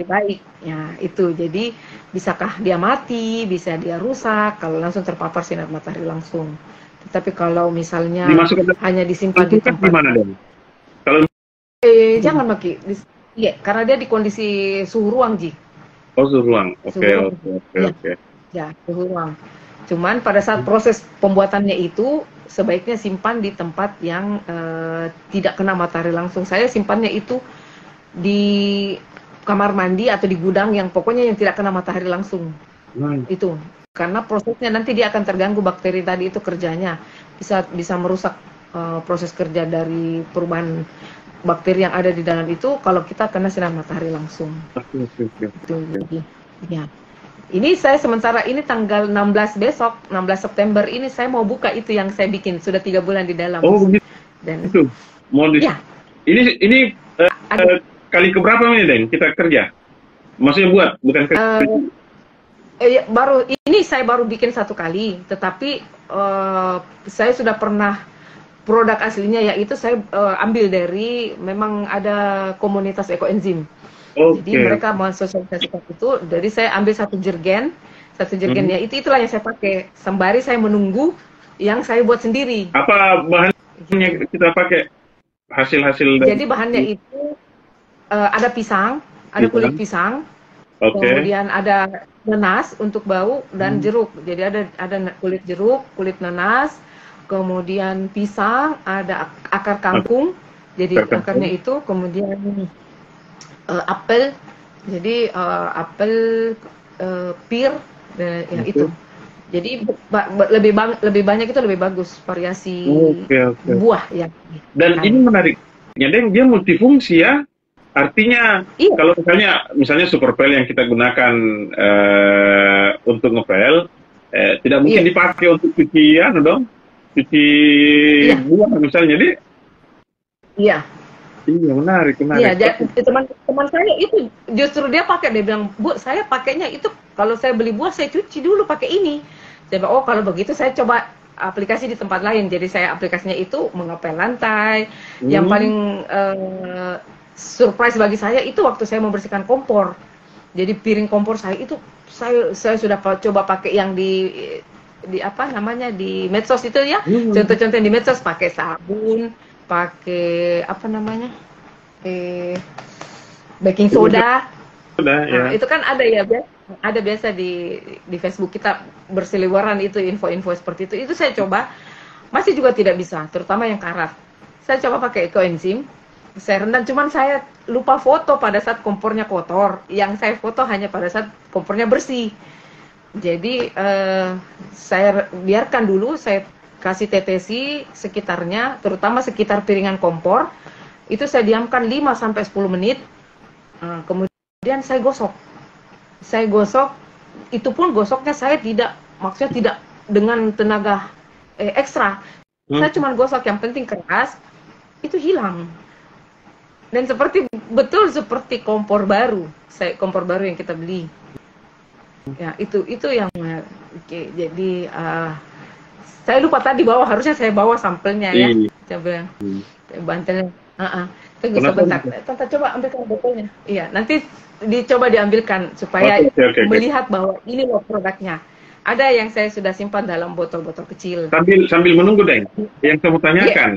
baik. Ya itu, jadi bisakah dia mati, bisa dia rusak kalau langsung terpapar sinar matahari langsung. Tetapi kalau misalnya Dimasukkan hanya disimpan di tempat, gimana dong? Kalau jangan Maki, iya, karena dia di kondisi suhu ruang Ji. suhu ruang, oke. Ya, suhu ruang. Cuman pada saat proses pembuatannya itu sebaiknya simpan di tempat yang tidak kena matahari langsung. Saya simpannya itu di kamar mandi atau di gudang yang pokoknya yang tidak kena matahari langsung. Itu karena prosesnya nanti dia akan terganggu, bakteri tadi itu kerjanya bisa merusak proses kerja dari perubahan bakteri yang ada di dalam itu kalau kita kena sinar matahari langsung. Itu ya. Ini saya sementara ini tanggal 16 besok, 16 September ini saya mau buka itu yang saya bikin, sudah 3 bulan di dalam. Oh begitu. Dan itu mau ya. Ini kali keberapa ini Deng kita kerja? Maksudnya buat, bukan kerja. Saya baru bikin 1 kali, tetapi saya sudah pernah produk aslinya yaitu saya ambil dari, memang ada komunitas ekoenzim. Jadi mereka mensosialisasikan itu, jadi saya ambil 1 jergen ya itulah yang saya pakai sembari saya menunggu yang saya buat sendiri. Apa bahannya kita pakai? Hasil-hasil Jadi bahannya itu ada pisang, ada kulit pisang, kemudian ada nanas untuk bau dan jeruk. Jadi ada kulit jeruk, kulit nanas, kemudian pisang, ada akar kangkung. Jadi akarnya itu, kemudian apel, jadi apel, pir, yang itu. Jadi lebih banyak itu lebih bagus variasi buah ya. Dan ini menariknya, Deng, dia multifungsi ya. Artinya kalau misalnya super pel yang kita gunakan untuk ngepel, tidak mungkin dipakai untuk cuci cuci buah misalnya, jadi. Iya, menarik. Iya, teman saya itu justru dia pakai, dia bilang, Bu, saya pakainya itu kalau saya beli buah saya cuci dulu pakai ini. Saya bilang, oh kalau begitu saya coba aplikasi di tempat lain. Jadi saya aplikasinya itu mengepel lantai. Yang paling surprise bagi saya itu waktu saya membersihkan kompor. Jadi piring kompor saya itu saya sudah coba pakai yang di apa namanya di medsos itu ya. Contoh-contoh di medsos, pakai sabun, pakai apa namanya baking soda. Nah, itu kan ada ya, ada biasa di Facebook kita berseliweran itu info-info seperti itu. Itu saya coba, masih juga tidak bisa, terutama yang karat. Saya coba pakai ekoenzim, saya rendam, cuman saya lupa foto pada saat kompornya kotor. Yang saya foto hanya pada saat kompornya bersih. Jadi saya biarkan dulu, saya kasih tetesi sekitarnya, terutama sekitar piringan kompor. Itu saya diamkan 5-10 menit. Kemudian saya gosok. Itu pun gosoknya saya maksudnya tidak dengan tenaga ekstra. Saya cuma gosok, yang penting keras, itu hilang. Dan betul seperti kompor baru yang kita beli. Ya, itu yang jadi saya lupa tadi harusnya saya bawa sampelnya ya. Coba bantelnya. Tunggu sebentar. Tante coba ambilkan botolnya. Iya, nanti dicoba diambilkan supaya melihat bahwa ini loh produknya. Ada yang saya sudah simpan dalam botol-botol kecil. Sambil menunggu, Deng, yang saya mau tanyakan,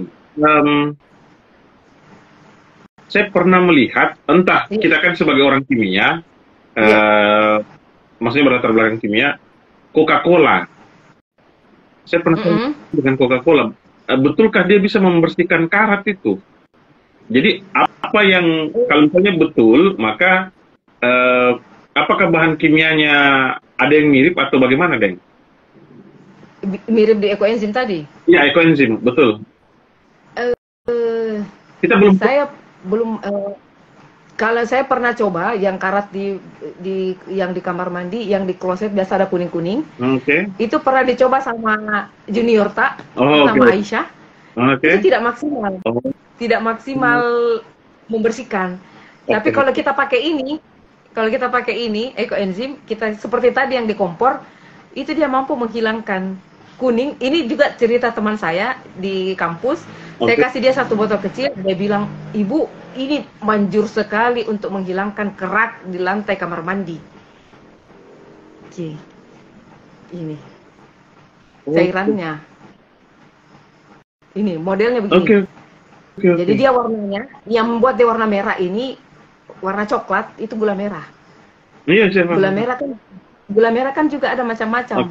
saya pernah melihat, entah kita kan sebagai orang kimia, maksudnya berlatar belakang kimia, Coca-Cola. Saya pernah dengan Coca-Cola. Betulkah dia bisa membersihkan karat itu? Jadi apa yang, kalau misalnya betul, maka apakah bahan kimianya ada yang mirip atau bagaimana, Deng? Mirip di ekoenzim tadi? Iya, ekoenzim, betul. Kita belum. Saya belum. Kalau saya pernah coba yang karat yang di kamar mandi, yang di kloset biasa ada kuning-kuning. Itu pernah dicoba sama Junior sama Aisyah. Itu tidak maksimal. Tidak maksimal membersihkan. Tapi kalau kita pakai ini, ekoenzim, kita seperti tadi yang di kompor, itu dia mampu menghilangkan kuning. Ini juga cerita teman saya di kampus. Saya kasih dia satu botol kecil, dia bilang, "Ibu, ini manjur sekali untuk menghilangkan kerak di lantai kamar mandi." Oke. Ini cairannya. Ini modelnya begini. Jadi dia warnanya, yang membuat dia warna merah ini, warna coklat, itu gula merah. Iya, saya Gula merah kan juga ada macam-macam.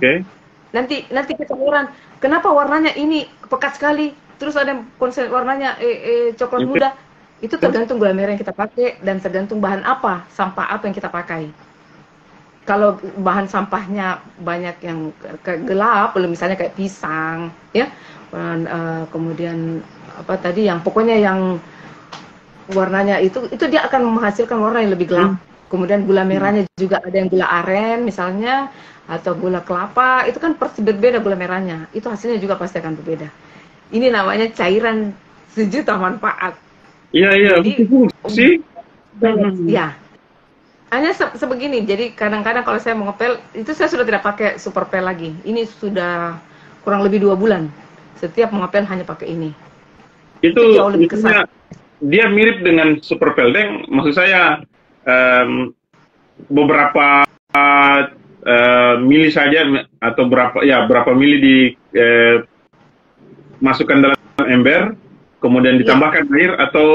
Nanti kita heran, kenapa warnanya ini pekat sekali, terus ada yang konsen warnanya coklat muda. Itu tergantung gula merah yang kita pakai dan tergantung bahan apa, sampah apa yang kita pakai. Kalau bahan sampahnya banyak yang gelap, misalnya kayak pisang, ya, kemudian apa tadi yang pokoknya yang warnanya itu dia akan menghasilkan warna yang lebih gelap. Kemudian gula merahnya juga ada yang gula aren misalnya, atau gula kelapa, itu kan pasti berbeda gula merahnya. Itu hasilnya juga pasti akan berbeda. Ini namanya cairan sejuta manfaat. Iya, sih. Ya. Hanya sebegini. Jadi kadang-kadang kalau saya mau ngepel, itu saya sudah tidak pakai super pel lagi. Ini sudah kurang lebih 2 bulan. Setiap mengepel hanya pakai ini. Itu jauh lebih kesan. Dia mirip dengan super pel, Deng. Maksud saya beberapa mili saja atau berapa mili di masukkan dalam ember, kemudian ditambahkan air, atau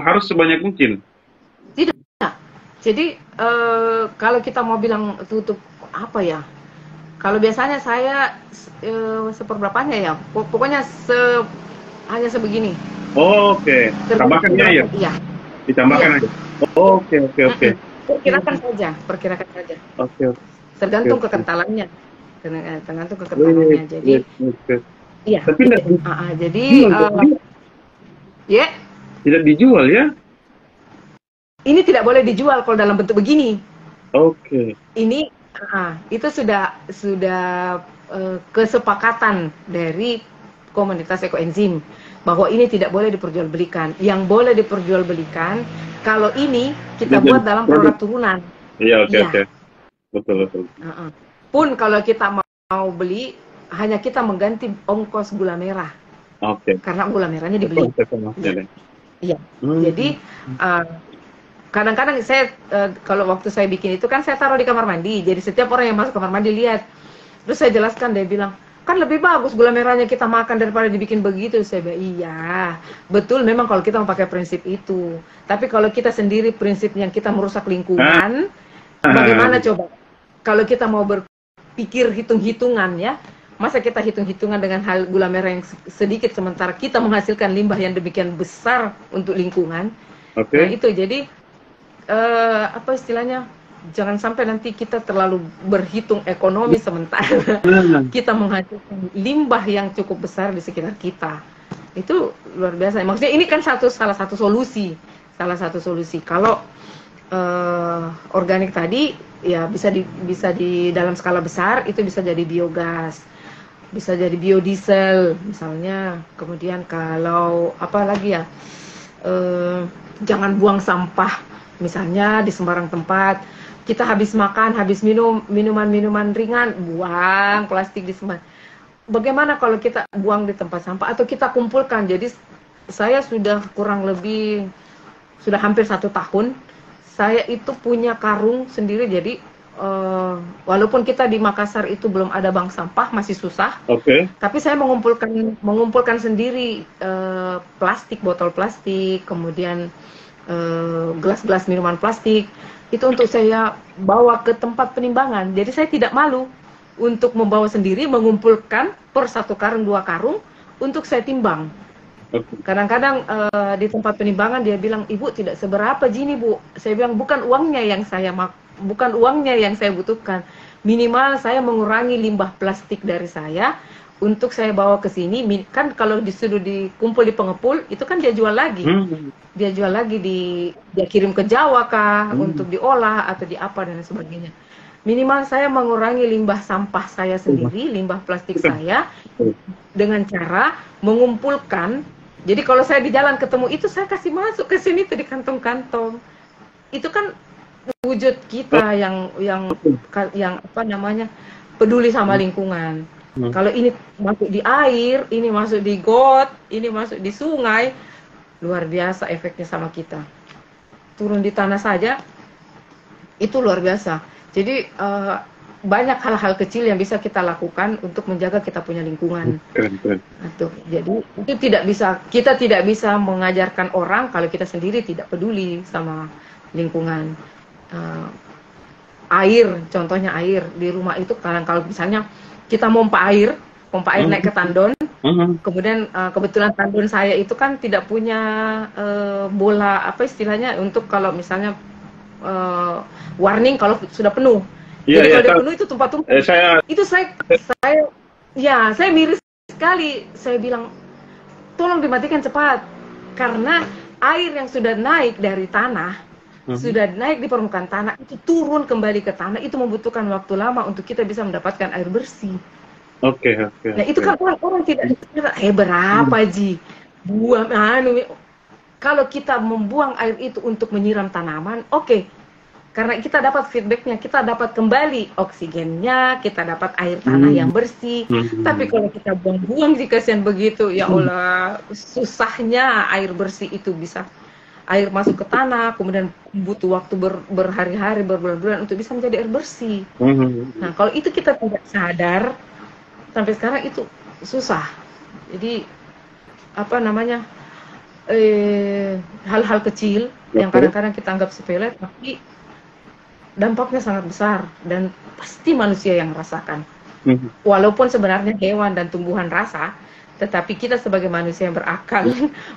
harus sebanyak mungkin? Tidak. Jadi kalau kita mau bilang tutup apa ya? Kalau biasanya saya seperberapanya ya, pokoknya hanya sebegini. Oke. Tambahkan air. Iya. Ditambahkan air. Oke. Perkirakan saja. Oke. Tergantung kekentalannya. Jadi, iya. Tapi jadi, ya. Tidak dijual ya? Ini tidak boleh dijual kalau dalam bentuk begini. Oke. Ini, itu sudah kesepakatan dari komunitas ekoenzim bahwa ini tidak boleh diperjualbelikan. Yang boleh diperjualbelikan kalau ini kita buat dalam produk turunan. Iya, oke. Betul. Pun kalau kita mau beli, hanya kita mengganti ongkos gula merah. Oke. Karena gula merahnya dibeli. Iya. Jadi kadang-kadang saya kalau waktu saya bikin itu kan saya taruh di kamar mandi. Jadi setiap orang yang masuk kamar mandi lihat. Terus saya jelaskan, dia bilang, kan lebih bagus gula merahnya kita makan daripada dibikin begitu. Saya bilang, iya, betul, memang kalau kita mau pakai prinsip itu. Tapi kalau kita sendiri prinsip yang kita merusak lingkungan, bagaimana coba? Kalau kita mau berpikir hitung-hitungan ya, masa kita hitung-hitungan dengan hal gula merah yang sedikit sementara kita menghasilkan limbah yang demikian besar untuk lingkungan. Nah itu jadi apa istilahnya? Jangan sampai nanti kita terlalu berhitung ekonomi sementara kita menghasilkan limbah yang cukup besar di sekitar kita. Itu luar biasa. Maksudnya ini kan salah satu solusi. Kalau organik tadi ya bisa di dalam skala besar, itu bisa jadi biogas, bisa jadi biodiesel misalnya. Kemudian kalau apa lagi ya, jangan buang sampah misalnya di sembarang tempat. Kita habis makan, habis minum minuman ringan, buang plastik di sembarang. Bagaimana kalau kita buang di tempat sampah atau kita kumpulkan? Jadi saya sudah kurang lebih sudah hampir 1 tahun saya itu punya karung sendiri. Jadi walaupun kita di Makassar itu belum ada bank sampah, masih susah. Tapi saya mengumpulkan sendiri plastik, botol plastik, kemudian gelas-gelas minuman plastik. Itu untuk saya bawa ke tempat penimbangan. Jadi saya tidak malu untuk membawa sendiri, mengumpulkan per 1 karung 2 karung untuk saya timbang. Kadang-kadang di tempat penimbangan dia bilang, "Ibu tidak seberapa gini, Bu." Saya bilang, bukan uangnya yang saya butuhkan. Minimal saya mengurangi limbah plastik dari saya untuk saya bawa ke sini. Kan kalau disuruh dikumpul di pengepul, itu kan dia jual lagi. Dia jual lagi, dia kirim ke Jawa kah untuk diolah atau di apa dan sebagainya. Minimal saya mengurangi limbah sampah saya sendiri, limbah plastik saya, dengan cara mengumpulkan. Jadi kalau saya di jalan ketemu itu, saya kasih masuk ke sini tuh di kantong-kantong. Itu kan wujud kita yang apa namanya, peduli sama lingkungan. Kalau ini masuk di air, ini masuk di got, ini masuk di sungai, luar biasa efeknya sama kita. Turun di tanah saja, itu luar biasa. Jadi banyak hal-hal kecil yang bisa kita lakukan untuk menjaga kita punya lingkungan. Keren. Jadi itu kita tidak bisa mengajarkan orang kalau kita sendiri tidak peduli sama lingkungan. Air, contohnya air di rumah itu kalau misalnya kita pompa air naik ke tandon, kemudian kebetulan tandon saya itu kan tidak punya bola apa istilahnya untuk kalau misalnya warning kalau sudah penuh. Jadi kalau udah penuh itu tumpah-tumpah. Itu saya miris sekali. Saya bilang, tolong dimatikan cepat. Karena air yang sudah naik dari tanah, sudah naik di permukaan tanah, itu turun kembali ke tanah, itu membutuhkan waktu lama untuk kita bisa mendapatkan air bersih. Oke. Nah itu kan orang tidak berapa Ji? Kalau kita membuang air itu untuk menyiram tanaman, oke. Karena kita dapat feedbacknya, kita dapat kembali oksigennya, kita dapat air tanah yang bersih. Tapi kalau kita buang-buang jika kasihan begitu, ya Allah, susahnya air bersih itu bisa. Air masuk ke tanah, kemudian butuh waktu berhari-hari, berbulan-bulan untuk bisa menjadi air bersih. Nah, kalau itu kita tidak sadar, sampai sekarang itu susah. Jadi, hal-hal kecil yang kadang-kadang kita anggap sepele, tapi dampaknya sangat besar dan pasti manusia yang merasakan. Walaupun sebenarnya hewan dan tumbuhan rasa, tetapi kita sebagai manusia yang berakal,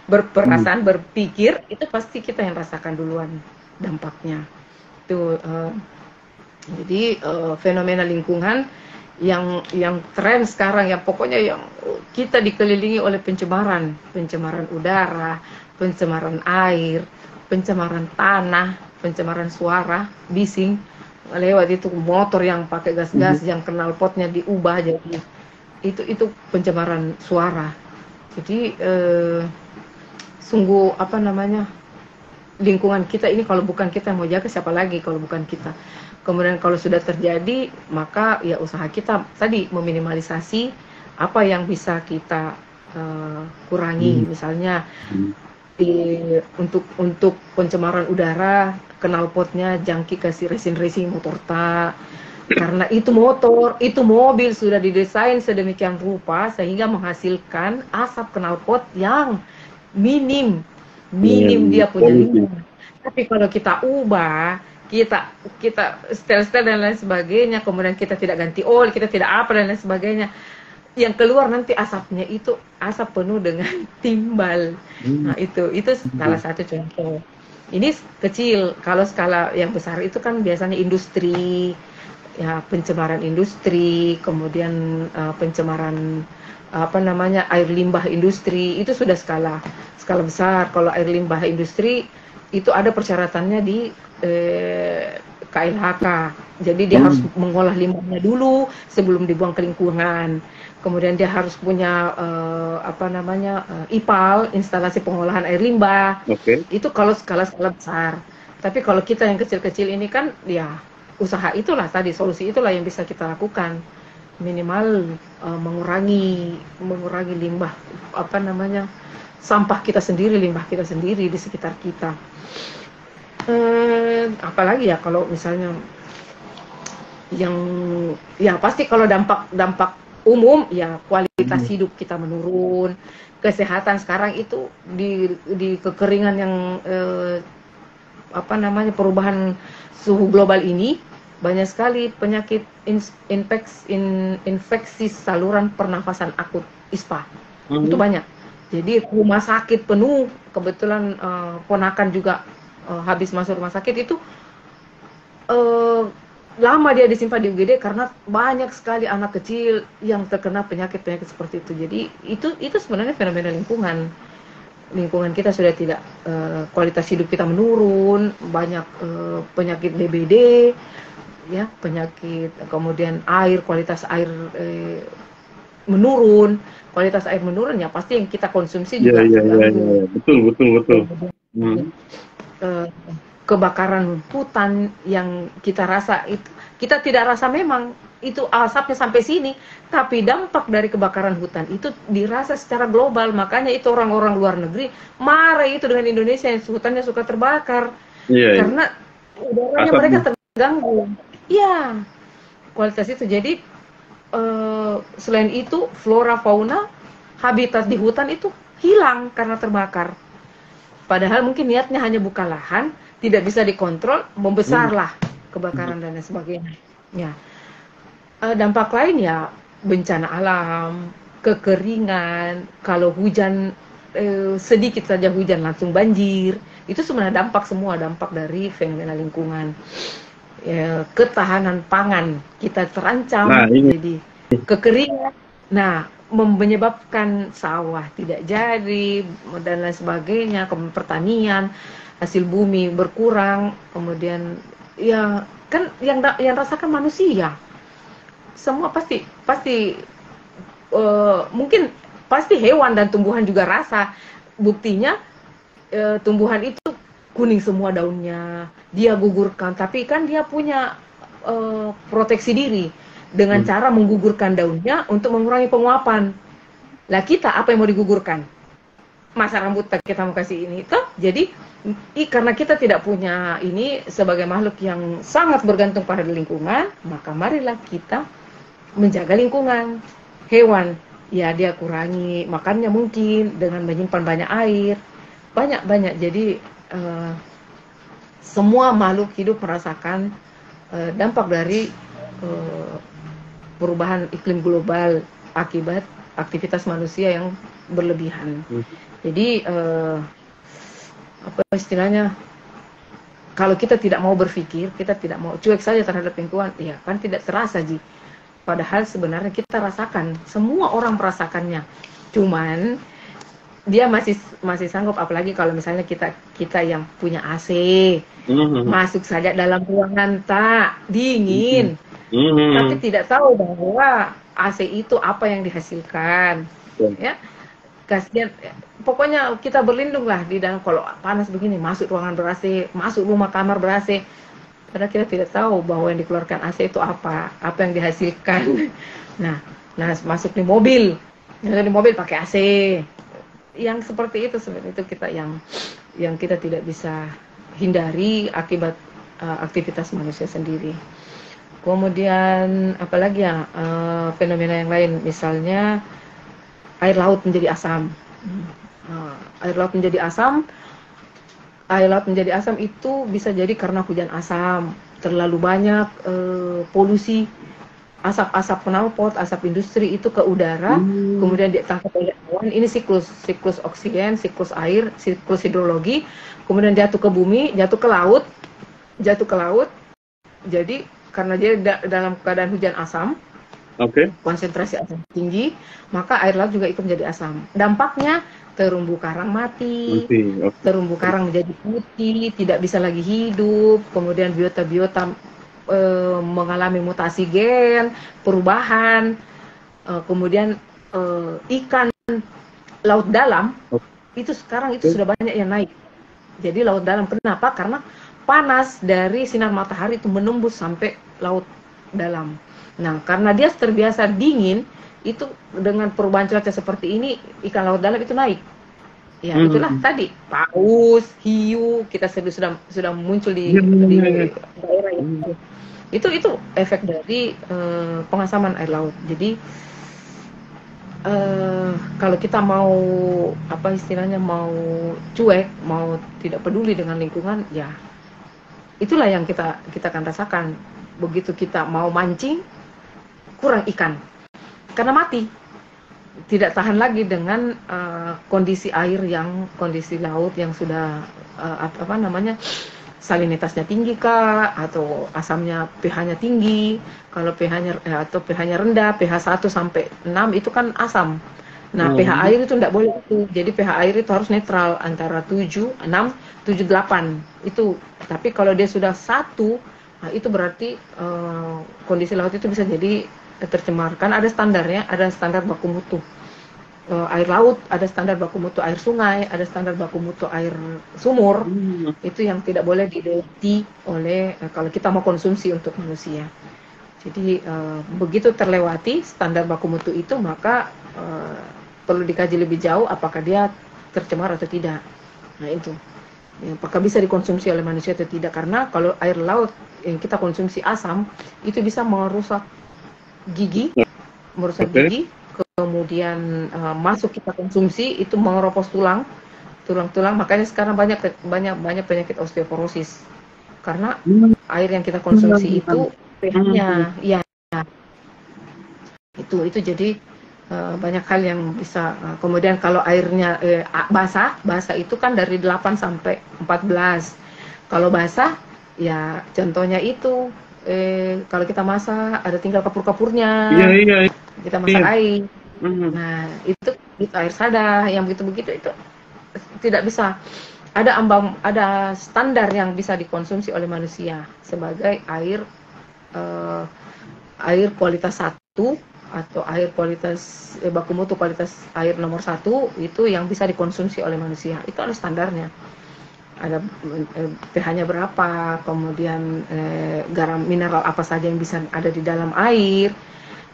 berperasaan, berpikir, itu pasti kita yang rasakan duluan dampaknya. Itu jadi fenomena lingkungan yang tren sekarang, yang pokoknya yang kita dikelilingi oleh pencemaran udara, pencemaran air, pencemaran tanah, pencemaran suara, bising, lewat itu motor yang pakai gas-gas, yang knalpotnya diubah jadi itu pencemaran suara. Jadi sungguh lingkungan kita ini kalau bukan kita yang mau jaga, siapa lagi kalau bukan kita. Kemudian kalau sudah terjadi, maka ya usaha kita tadi meminimalisasi apa yang bisa kita kurangi, misalnya untuk pencemaran udara, knalpotnya jangki kasih resin motor tak, karena itu mobil sudah didesain sedemikian rupa sehingga menghasilkan asap knalpot yang minim dia punya lingkungan. Tapi kalau kita ubah, kita setel dan lain sebagainya, kemudian kita tidak ganti oli, kita tidak apa dan lain sebagainya, yang keluar nanti asapnya itu asap penuh dengan timbal. Nah itu salah satu contoh. Ini kecil. Kalau skala yang besar itu kan biasanya industri, ya pencemaran industri, kemudian pencemaran air limbah industri, itu sudah skala besar. Kalau air limbah industri itu ada persyaratannya di KLHK. Jadi dia harus mengolah limbahnya dulu sebelum dibuang ke lingkungan. Kemudian dia harus punya IPAL, instalasi pengolahan air limbah. Itu kalau skala besar. Tapi kalau kita yang kecil-kecil ini kan, ya usaha itulah tadi, solusi itulah yang bisa kita lakukan. Minimal mengurangi limbah, sampah kita sendiri, limbah kita sendiri di sekitar kita. Apalagi ya kalau misalnya ya pasti kalau dampak umum ya kualitas hidup kita menurun, kesehatan sekarang itu di kekeringan yang perubahan suhu global ini banyak sekali penyakit infeksi saluran pernafasan akut ISPA. Itu banyak. Jadi rumah sakit penuh, kebetulan ponakan juga habis masuk rumah sakit itu lama dia disimpan di UGD karena banyak sekali anak kecil yang terkena penyakit seperti itu. Jadi itu sebenarnya fenomena lingkungan kita sudah tidak, kualitas hidup kita menurun, banyak penyakit DBD, ya penyakit, kemudian kualitas air menurun, ya pasti yang kita konsumsi juga. Betul. Kebakaran hutan yang kita rasa itu, kita tidak rasa memang itu asapnya sampai sini, tapi dampak dari kebakaran hutan itu dirasa secara global. Makanya itu orang-orang luar negeri marah itu dengan Indonesia yang hutannya suka terbakar. Iya, iya. Karena udaranya Asap. mereka terganggu. Iya, kualitas itu. Jadi selain itu flora fauna habitat di hutan itu hilang karena terbakar. Padahal mungkin niatnya hanya buka lahan, tidak bisa dikontrol, membesarlah kebakaran dan lain sebagainya. Ya. Dampak lain ya bencana alam, kekeringan, kalau hujan sedikit saja hujan langsung banjir. Itu sebenarnya dampak dari fenomena lingkungan. Ya, ketahanan pangan kita terancam, jadi kekeringan. Nah, menyebabkan sawah tidak jadi dan lain sebagainya, pertanian, hasil bumi berkurang, kemudian ya kan yang rasakan manusia. Semua pasti mungkin pasti hewan dan tumbuhan juga rasa. Buktinya tumbuhan itu kuning semua daunnya, dia gugurkan, tapi kan dia punya proteksi diri dengan cara menggugurkan daunnya untuk mengurangi penguapan. Lah kita apa yang mau digugurkan? Masa rambut kita mau kasih ini toh? Jadi karena kita tidak punya ini sebagai makhluk yang sangat bergantung pada lingkungan, maka marilah kita menjaga lingkungan. Hewan ya dia kurangi makannya mungkin dengan menyimpan banyak air, banyak. Jadi semua makhluk hidup merasakan dampak dari perubahan iklim global akibat aktivitas manusia yang berlebihan. Jadi apa istilahnya, kalau kita tidak mau berpikir, kita tidak mau cuek saja terhadap lingkungan, ya kan tidak terasa Ji. Padahal sebenarnya kita rasakan, semua orang merasakannya. Cuman dia masih sanggup, apalagi kalau misalnya kita yang punya AC, masuk saja dalam ruangan tak dingin, tapi tidak tahu bahwa AC itu apa yang dihasilkan, ya kasihan. Pokoknya kita berlindunglah di dalam, kalau panas begini masuk ruangan ber-AC, masuk rumah kamar ber-AC. Padahal kita tidak tahu bahwa yang dikeluarkan AC itu apa yang dihasilkan. Nah masuk di mobil pakai AC. Yang seperti itu sebenarnya itu kita yang kita tidak bisa hindari akibat aktivitas manusia sendiri. Kemudian apalagi ya fenomena yang lain, misalnya air laut menjadi asam. Air laut menjadi asam itu bisa jadi karena hujan asam, terlalu banyak polusi, asap-asap knalpot, asap industri itu ke udara, kemudian ditangkap oleh awan. Ini siklus oksigen, siklus air, siklus hidrologi, kemudian jatuh ke bumi, jatuh ke laut. Jadi karena dia dalam keadaan hujan asam, konsentrasi asam tinggi, maka air laut juga ikut menjadi asam. Dampaknya terumbu karang mati. Terumbu karang menjadi putih, tidak bisa lagi hidup, kemudian biota mengalami mutasi gen, perubahan, kemudian ikan laut dalam itu sekarang itu sudah banyak yang naik. Jadi laut dalam, kenapa? Karena panas dari sinar matahari itu menembus sampai laut dalam. Nah, karena dia terbiasa dingin, itu dengan perubahan cuaca seperti ini, ikan laut dalam itu naik. Ya, itulah tadi paus, hiu, kita sudah muncul di daerah itu. Itu efek dari pengasaman air laut. Jadi kalau kita mau apa istilahnya, mau cuek, mau tidak peduli dengan lingkungan, ya itulah yang kita akan rasakan. Begitu kita mau mancing, kurang ikan karena mati, tidak tahan lagi dengan kondisi kondisi laut yang sudah salinitasnya tinggi kah, atau asamnya pH-nya tinggi. Kalau pH-nya rendah, pH 1 sampai 6 itu kan asam. Nah, pH air itu tidak boleh itu. Jadi pH air itu harus netral antara 7, 6, 7, 8 itu. Tapi kalau dia sudah 1, nah itu berarti kondisi laut itu bisa jadi tercemarkan. Ada standarnya, ada standar baku mutu air laut, ada standar baku mutu air sungai, ada standar baku mutu air sumur. Itu yang tidak boleh dilewati oleh kalau kita mau konsumsi untuk manusia. Jadi begitu terlewati standar baku mutu itu, maka perlu dikaji lebih jauh apakah dia tercemar atau tidak. Nah itu, ya, apakah bisa dikonsumsi oleh manusia atau tidak? Karena kalau air laut yang kita konsumsi asam itu bisa merusak gigi, kemudian masuk kita konsumsi itu mengeropos tulang. Makanya sekarang banyak penyakit osteoporosis karena air yang kita konsumsi itu pH-nya, ya itu jadi banyak hal yang bisa. Kemudian kalau airnya basah itu kan dari 8 sampai 14. Kalau basah ya contohnya itu kalau kita masak ada tinggal kapur-kapurnya. Iya. Kita masak air. Nah, itu air sada yang begitu itu tidak bisa. Ada standar yang bisa dikonsumsi oleh manusia sebagai air kualitas 1 atau air kualitas baku mutu kualitas air nomor 1 itu yang bisa dikonsumsi oleh manusia. Itu ada standarnya. Ada pH-nya berapa, kemudian garam mineral apa saja yang bisa ada di dalam air.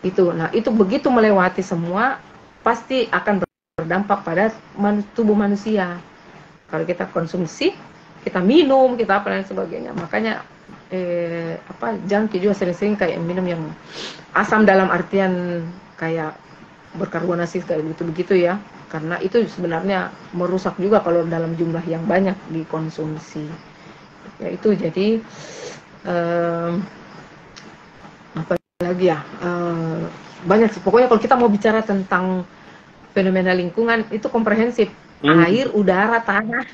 Nah, itu begitu melewati semua pasti akan berdampak pada tubuh manusia. Kalau kita konsumsi, kita minum, kita apa dan sebagainya. Makanya jangan juga sering-sering kayak minum yang asam dalam artian kayak berkarbonasi kayak begitu ya, karena itu sebenarnya merusak juga kalau dalam jumlah yang banyak dikonsumsi. Ya itu jadi apa lagi ya, banyak sih. Pokoknya kalau kita mau bicara tentang fenomena lingkungan itu komprehensif, air, udara, tanah,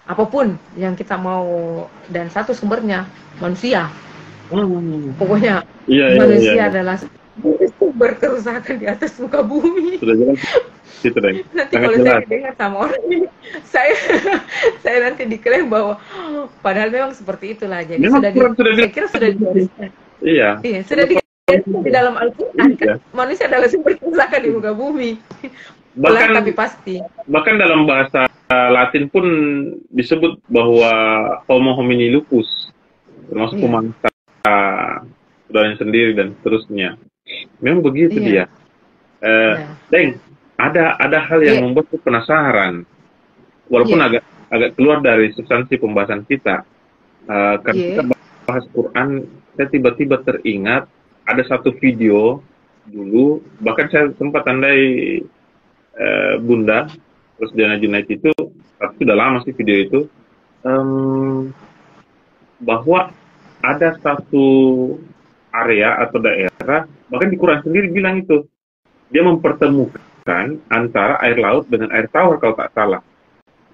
apapun yang kita mau, dan satu sumbernya manusia. Pokoknya manusia adalah sumber kerusakan di atas muka bumi. Sudah jelas gitu, Deng. Nanti kalau saya dengar sama orang ini, saya nanti diklaim bahwa padahal memang seperti itulah. Jadi saya kira sudah digariskan. Iya, sudah digariskan di dalam Al-Quran kan. Manusia adalah sumber kerusakan di muka bumi. Tapi pasti. Bahkan dalam bahasa Latin pun disebut bahwa Homo homini lupus, termasuk pemangsa saudaranya sendiri dan seterusnya. Memang begitu dia. Deng, ada hal yang membuat penasaran, walaupun agak keluar dari substansi pembahasan kita. Karena kita bahas Quran, saya tiba-tiba teringat ada satu video dulu, bahkan saya sempat tandai Bunda, terus Diana Junaid itu, tapi sudah lama sih video itu, bahwa ada satu area atau daerah, bahkan di Quran sendiri bilang itu, dia mempertemukan antara air laut dengan air tawar kalau tak salah.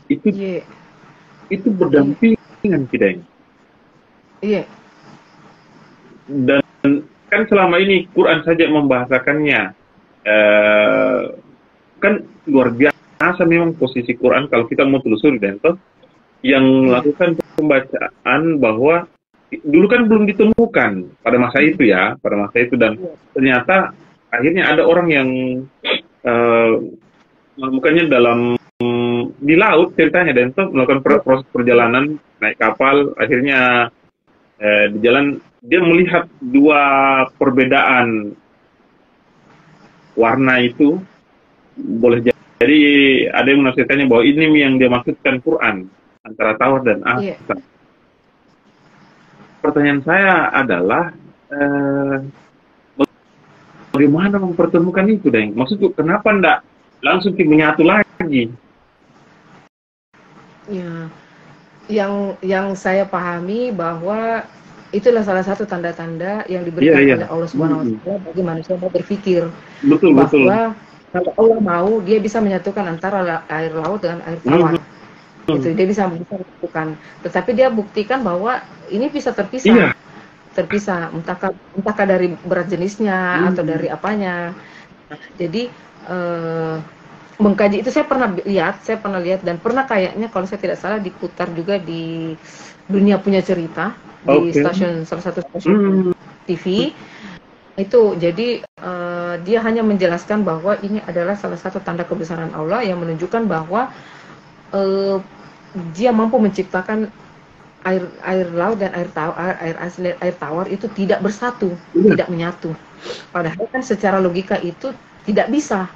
Itu berdampingan, Kideng. Iya. Dan kan selama ini Quran saja membahasakannya, kan luar biasa memang posisi Quran kalau kita mau telusuri, Dento, yang melakukan pembacaan bahwa dulu kan belum ditemukan pada masa itu dan ternyata akhirnya ada orang yang menemukannya di laut ceritanya, Dento, melakukan proses perjalanan naik kapal, akhirnya di jalan dia melihat dua perbedaan warna itu. Boleh jadi ada yang menafsirkannya bahwa ini yang dia maksudkan Quran antara tawar dan asam. Pertanyaan saya adalah bagaimana mempertemukan itu, Deng? Maksudku kenapa ndak langsung menyatu lagi? Ya, yang saya pahami bahwa itulah salah satu tanda-tanda yang diberikan oleh Allah Subhanahu wa Ta'ala bagi manusia mau berpikir. Betul. Kalau Allah mau, dia bisa menyatukan antara air laut dengan air tawar. Itu dia bisa melakukan. Tetapi dia buktikan bahwa ini bisa terpisah. Terpisah, entahkah dari berat jenisnya atau dari apanya. Jadi mengkaji itu saya pernah lihat dan pernah kayaknya kalau saya tidak salah diputar juga di Dunia Punya Cerita di salah satu stasiun TV. Itu jadi dia hanya menjelaskan bahwa ini adalah salah satu tanda kebesaran Allah yang menunjukkan bahwa dia mampu menciptakan air laut dan air tawar itu tidak bersatu, tidak menyatu. Padahal kan secara logika itu tidak bisa.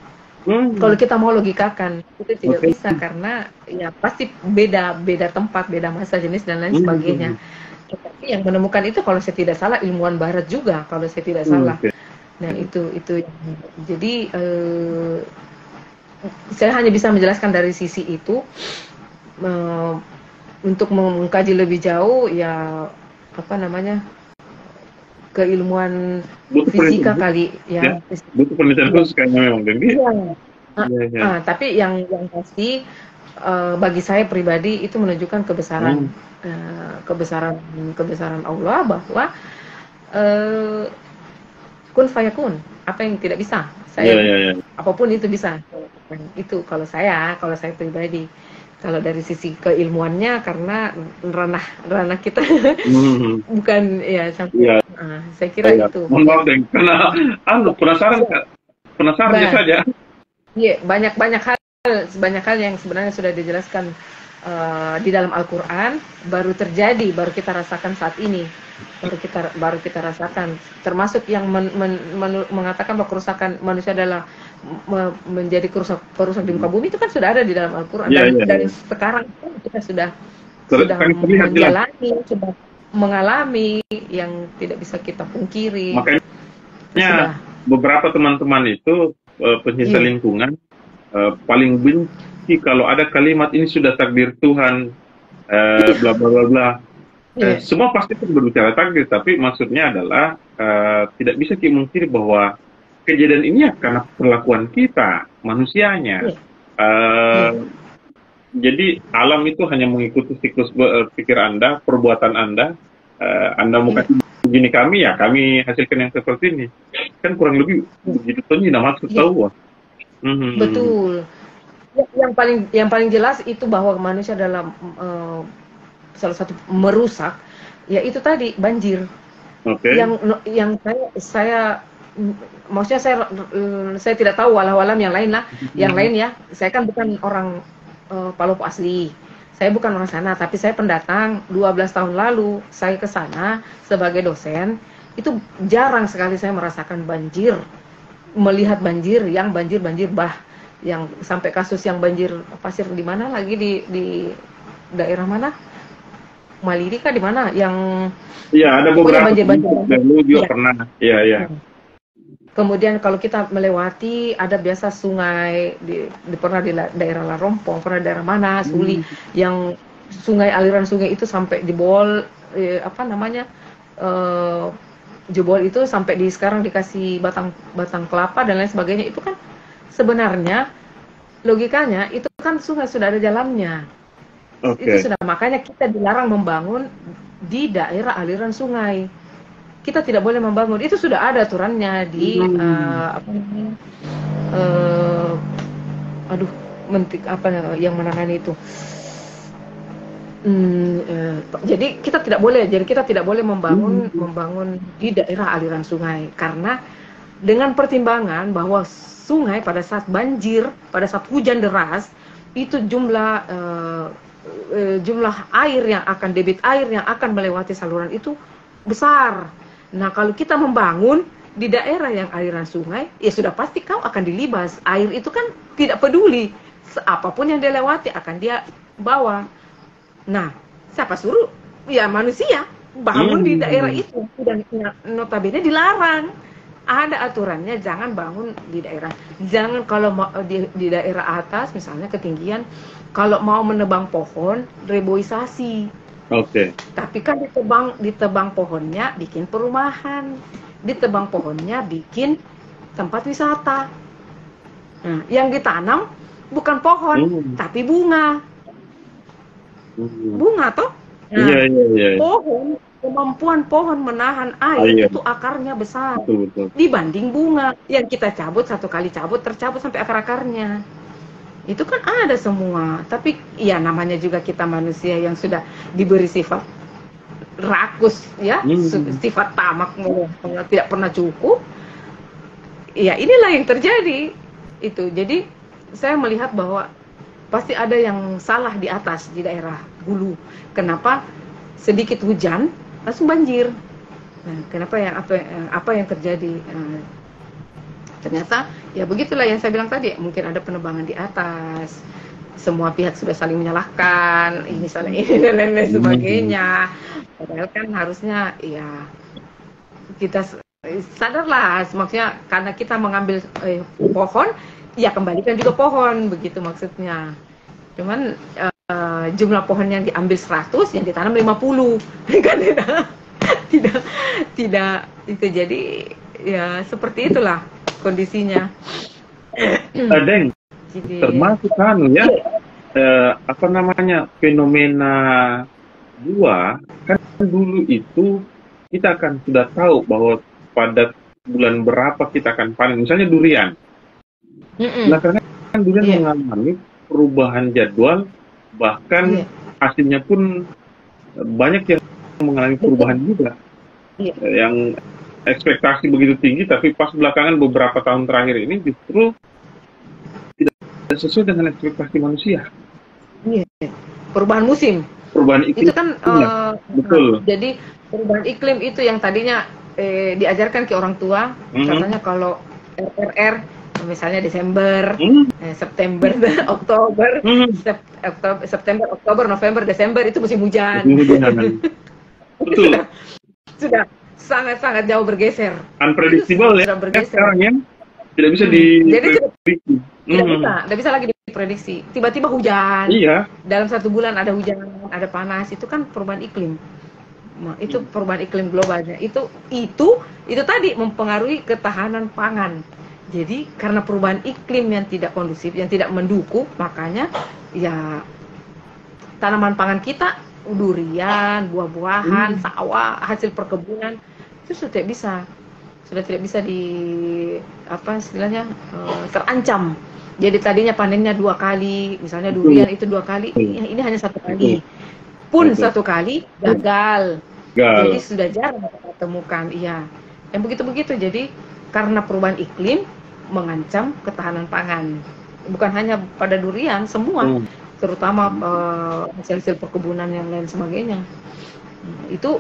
Kalau kita mau logikakan itu tidak bisa, karena ya pasti beda tempat, beda masa, jenis dan lain sebagainya. Tapi yang menemukan itu kalau saya tidak salah ilmuwan barat juga, kalau saya tidak salah. Nah itu jadi saya hanya bisa menjelaskan dari sisi itu. Untuk mengkaji lebih jauh ya keilmuan fisika kali ya. Butuh penelitian khusus kayaknya memang, tapi yang pasti bagi saya pribadi itu menunjukkan kebesaran Allah, bahwa kun fayakun, apa yang tidak bisa saya apapun itu bisa. Itu kalau saya pribadi. Kalau dari sisi keilmuannya, karena ranah kita bukan ya sampai saya kira itu. Mohon maaf, karena penasaran saja. Iya, banyak hal yang sebenarnya sudah dijelaskan di dalam Al-Qur'an, baru kita rasakan saat ini. Baru kita rasakan, termasuk yang mengatakan bahwa kerusakan manusia adalah menjadi perusak di muka bumi, itu kan sudah ada di dalam Al-Qur'an. Dan sekarang kita sudah mengalami yang tidak bisa kita pungkiri. Makanya beberapa teman-teman itu pencinta lingkungan paling benci kalau ada kalimat ini sudah takdir Tuhan, bla bla bla bla. Semua pasti berbicara takdir, tapi maksudnya adalah tidak bisa dimungkiri bahwa kejadian ini karena perlakuan kita, manusianya. Jadi alam itu hanya mengikuti siklus pikir Anda, perbuatan Anda. Anda mau kasih begini kami hasilkan yang seperti ini. Kan kurang lebih begitu saja maksud tahu. Betul. Yang paling jelas itu bahwa manusia dalam salah satu merusak, ya itu tadi banjir. Yang saya maksudnya saya tidak tahu walau-walam yang lain lah. Yang lain ya, saya kan bukan orang Palopo asli. Saya bukan orang sana, tapi saya pendatang. 12 tahun lalu saya ke sana sebagai dosen. Itu jarang sekali saya merasakan banjir, melihat banjir bah, yang sampai kasus yang banjir pasir di mana lagi, di daerah mana? Maliri kah di mana yang ada beberapa banjir juga pernah. Kemudian kalau kita melewati ada biasa sungai pernah di daerah Larompong, pernah daerah mana Suli, yang aliran sungai itu sampai jebol jebol itu sampai sekarang dikasih batang kelapa dan lain sebagainya. Itu kan sebenarnya logikanya itu kan sungai sudah ada jalannya. Itu sudah, makanya kita dilarang membangun di daerah aliran sungai. Kita tidak boleh membangun, itu sudah ada aturannya di yang menangani itu. Jadi kita tidak boleh membangun di daerah aliran sungai, karena dengan pertimbangan bahwa sungai pada saat banjir, pada saat hujan deras, itu jumlah debit air yang akan melewati saluran itu besar. Nah, kalau kita membangun di daerah yang aliran sungai, ya sudah pasti kau akan dilibas. Air itu kan tidak peduli, apapun yang dia lewati akan dia bawa. Nah, siapa suruh? Ya manusia bangun di daerah itu, dan notabene dilarang. Ada aturannya, jangan bangun di daerah. Jangan kalau di daerah atas, misalnya ketinggian, kalau mau menebang pohon, reboisasi. Tapi kan ditebang pohonnya bikin perumahan, ditebang pohonnya bikin tempat wisata. Nah, yang ditanam bukan pohon, tapi bunga. Bunga toh? Nah, pohon, kemampuan pohon menahan air itu akarnya besar dibanding bunga yang kita cabut, satu kali tercabut sampai akar-akarnya. Itu kan ada semua, tapi ya namanya juga kita manusia yang sudah diberi sifat rakus, ya, sifat tamak, tidak pernah cukup. Ya inilah yang terjadi itu. Jadi saya melihat bahwa pasti ada yang salah di atas, di daerah hulu. Kenapa sedikit hujan langsung banjir. Nah, kenapa ya, apa yang terjadi? Ternyata ya begitulah yang saya bilang tadi, mungkin ada penebangan di atas, semua pihak sudah saling menyalahkan, ini salah ini dan lain-lain sebagainya. Padahal kan harusnya ya kita sadarlah, maksudnya karena kita mengambil pohon, ya kembalikan juga pohon, begitu maksudnya. Cuman jumlah pohon yang diambil 100, yang ditanam 50, kan tidak itu. Jadi ya seperti itulah kondisinya. Deng, termasuk kan ya, apa namanya, fenomena buah, kan dulu itu kita akan sudah tahu bahwa pada bulan berapa kita akan panen, misalnya durian. Nah, karena kan durian mengalami perubahan jadwal, bahkan hasilnya pun banyak yang mengalami perubahan juga. Yang ekspektasi begitu tinggi, tapi pas belakangan beberapa tahun terakhir ini justru tidak sesuai dengan ekspektasi manusia. Perubahan musim. Perubahan iklim. Itu kan betul. Jadi perubahan iklim itu yang tadinya diajarkan ke orang tua, katanya kalau RRR misalnya Desember, September, Oktober, September, Oktober, November, Desember itu musim hujan. Betul. Sudah sangat-sangat jauh bergeser. Unpredictable ya. Sekarang ya tidak bisa diprediksi. Tidak bisa lagi diprediksi. Tiba-tiba hujan. Iya. Dalam 1 bulan ada hujan, ada panas. Itu kan perubahan iklim. Nah, itu perubahan iklim globalnya. Itu tadi mempengaruhi ketahanan pangan. Jadi karena perubahan iklim yang tidak kondusif, yang tidak mendukung, makanya ya tanaman pangan kita, durian, buah-buahan, sawah, hasil perkebunan itu sudah tidak bisa terancam. Jadi tadinya panennya 2 kali, misalnya durian itu 2 kali, ini hanya 1 kali. Pun 1 kali gagal. Jadi sudah jarang kita temukan. Iya. Yang begitu-begitu. Jadi karena perubahan iklim mengancam ketahanan pangan. Bukan hanya pada durian, semua, terutama hasil-hasil perkebunan yang lain sebagainya. Itu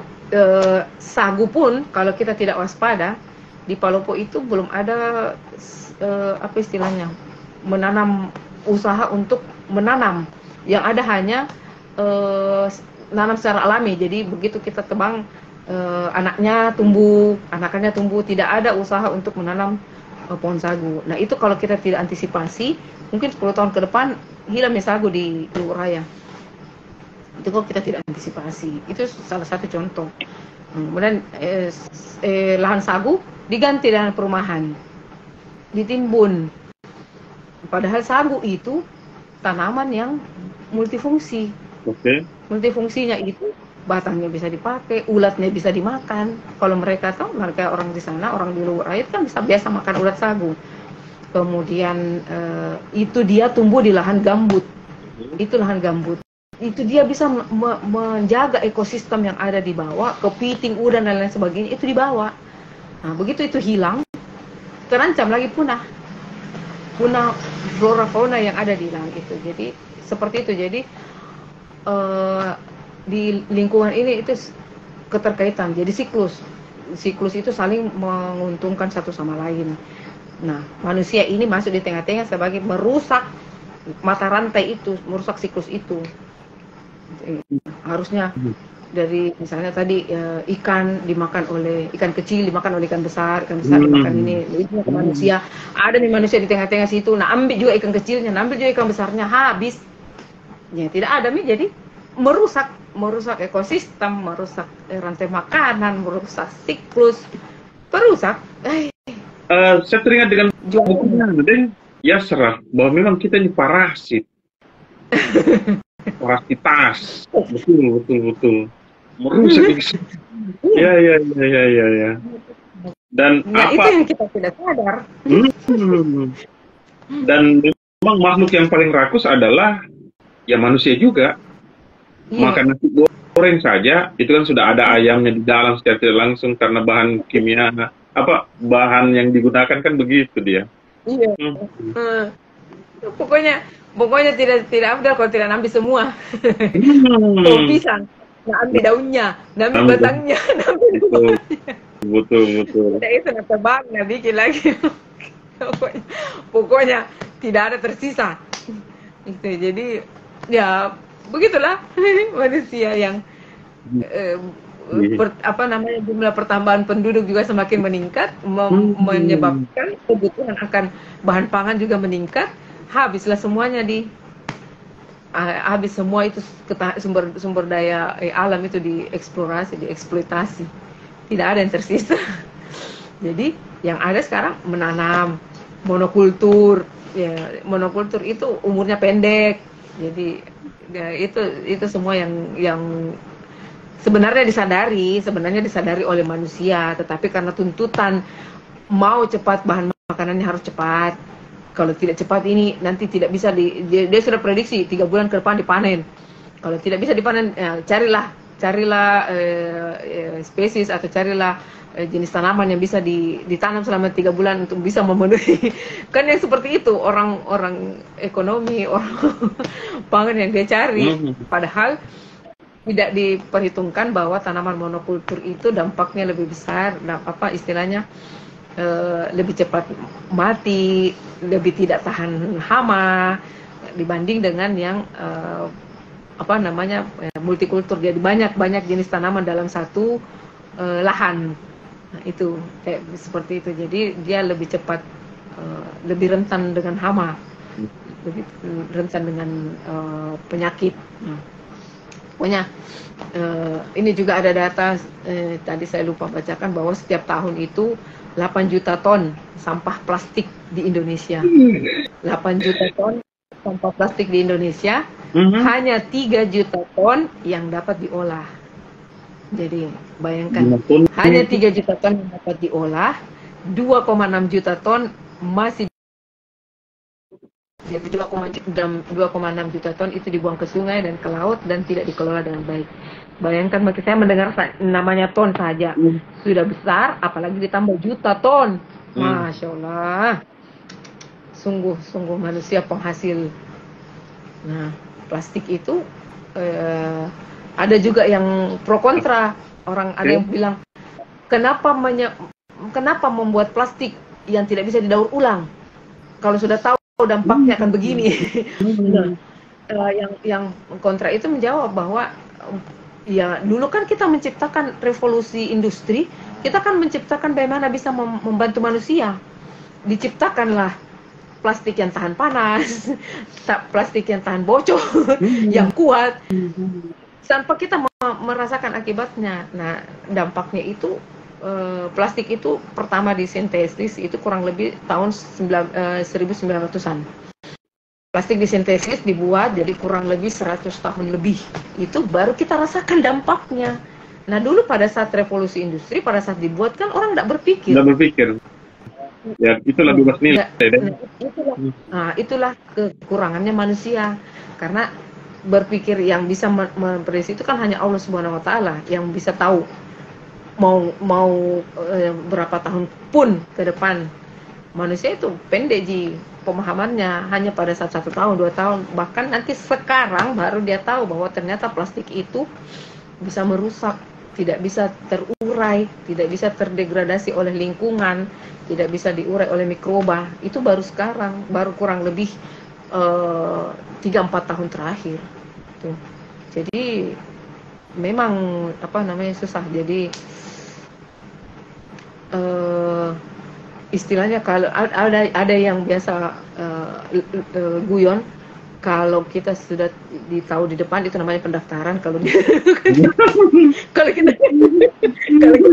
sagu pun kalau kita tidak waspada, di Palopo itu belum ada apa istilahnya, menanam, usaha untuk menanam. Yang ada hanya nanam secara alami. Jadi begitu kita tebang, anakannya tumbuh, tidak ada usaha untuk menanam pohon sagu. Nah itu kalau kita tidak antisipasi, mungkin 10 tahun ke depan hilangnya sagu di Luwu Raya. Itu kalau kita tidak antisipasi. Itu salah satu contoh. Kemudian lahan sagu diganti dengan perumahan, ditimbun. Padahal sagu itu tanaman yang multifungsi. Multifungsinya itu batangnya bisa dipakai, ulatnya bisa dimakan. Kalau mereka orang di sana, orang di Luwu Raya kan biasa makan ulat sagu. Kemudian itu dia tumbuh di lahan gambut. Itu lahan gambut. Itu dia bisa menjaga ekosistem yang ada di bawah, kepiting, udang dan lain sebagainya itu di bawah. Nah, begitu itu hilang, terancam lagi punah flora fauna yang ada di lahan itu. Jadi seperti itu. Jadi di lingkungan ini itu keterkaitan. Jadi siklus itu saling menguntungkan satu sama lain. Nah, manusia ini masuk di tengah-tengah sebagai merusak mata rantai itu, merusak siklus itu. Harusnya dari misalnya tadi ikan kecil dimakan oleh ikan besar dimakan ini ke manusia. Ada nih manusia di tengah-tengah situ. Nah, ambil juga ikan kecilnya, ambil juga ikan besarnya, habis. Ya, tidak ada nih, jadi merusak ekosistem, merusak rantai makanan, merusak siklus, perusak. Saya teringat dengan bukunya, ya serah bahwa memang kita ini parasit. Parasitas, betul merusak. Ya. Dan apa? Itu yang kita tidak sadar. Dan memang makhluk yang paling rakus adalah ya manusia juga. Makan nasi goreng saja itu kan sudah ada ayamnya di dalam secara tidak langsung karena bahan kimia, bahan yang digunakan kan begitu dia. Iya. Pokoknya tidak afdal kalau tidak ambil semua. Pohon pisang. nah ambil daunnya, nah ambil batangnya, nah ambil buahnya. Betul. Udah itu nah tebang, nah bikin lagi. Pokoknya tidak ada tersisa. Itu jadi ya begitulah manusia yang jumlah pertambahan penduduk juga semakin meningkat, menyebabkan kebutuhan akan bahan pangan juga meningkat. Habislah semuanya habis semua itu sumber daya alam itu dieksplorasi, dieksploitasi. Tidak ada yang tersisa. Jadi yang ada sekarang menanam monokultur. Ya, monokultur itu umurnya pendek. Jadi ya, itu semua yang sebenarnya disadari oleh manusia, tetapi karena tuntutan mau cepat, bahan makanannya harus cepat. Kalau tidak cepat ini nanti tidak bisa dia sudah prediksi 3 bulan ke depan dipanen. Kalau tidak bisa dipanen, ya, carilah spesies atau carilah jenis tanaman yang bisa ditanam selama 3 bulan untuk bisa memenuhi. Kan yang seperti itu orang ekonomi, orang pangan yang dia cari. Padahal tidak diperhitungkan bahwa tanaman monokultur itu dampaknya lebih besar, istilahnya lebih cepat mati, lebih tidak tahan hama dibanding dengan yang multikultur. Jadi banyak jenis tanaman dalam satu lahan. Nah, itu kayak seperti itu. Jadi dia lebih cepat, lebih rentan dengan hama, lebih rentan dengan penyakit. Pokoknya ini juga ada data tadi saya lupa bacakan bahwa setiap tahun itu 8 juta ton sampah plastik di Indonesia. 8 juta ton sampah plastik di Indonesia, hanya 3 juta ton yang dapat diolah. Jadi bayangkan, hanya 3 juta ton yang dapat diolah, 2,6 juta ton masih. Jadi 2,6 juta ton itu dibuang ke sungai dan ke laut dan tidak dikelola dengan baik. Bayangkan, bagi saya mendengar namanya ton saja sudah besar, apalagi ditambah juta ton. Masya Allah, sungguh manusia penghasil. Nah, plastik itu ada juga yang pro kontra. Ada yang bilang, kenapa membuat plastik yang tidak bisa didaur ulang kalau sudah tahu dampaknya akan begini. Yang kontra itu menjawab bahwa ya dulu kan kita menciptakan revolusi industri, kita kan menciptakan bagaimana bisa membantu manusia. Diciptakanlah plastik yang tahan panas, plastik yang tahan bocor, yang kuat, tanpa kita merasakan akibatnya. Nah, dampaknya itu plastik itu pertama disintesis itu kurang lebih tahun 1900-an. Plastik disintesis dibuat jadi kurang lebih 100 tahun lebih. Itu baru kita rasakan dampaknya. Nah, dulu pada saat revolusi industri, pada saat dibuat kan orang tidak berpikir. Ya, itulah bebas nilai. Itulah kekurangannya manusia. Karena berpikir yang bisa memprediksi itu kan hanya Allah Subhanahu wa taala yang bisa tahu mau berapa tahun pun ke depan. Manusia itu pendek pemahamannya, hanya pada saat 1 tahun, 2 tahun, bahkan nanti sekarang baru dia tahu bahwa ternyata plastik itu bisa merusak, tidak bisa terurai, tidak bisa terdegradasi oleh lingkungan, tidak bisa diurai oleh mikroba. Itu baru sekarang, baru kurang lebih 3-4 tahun terakhir. Tuh. Jadi memang susah. Jadi istilahnya kalau ada yang biasa guyon, kalau kita sudah tahu di depan itu namanya pendaftaran. Kalau kita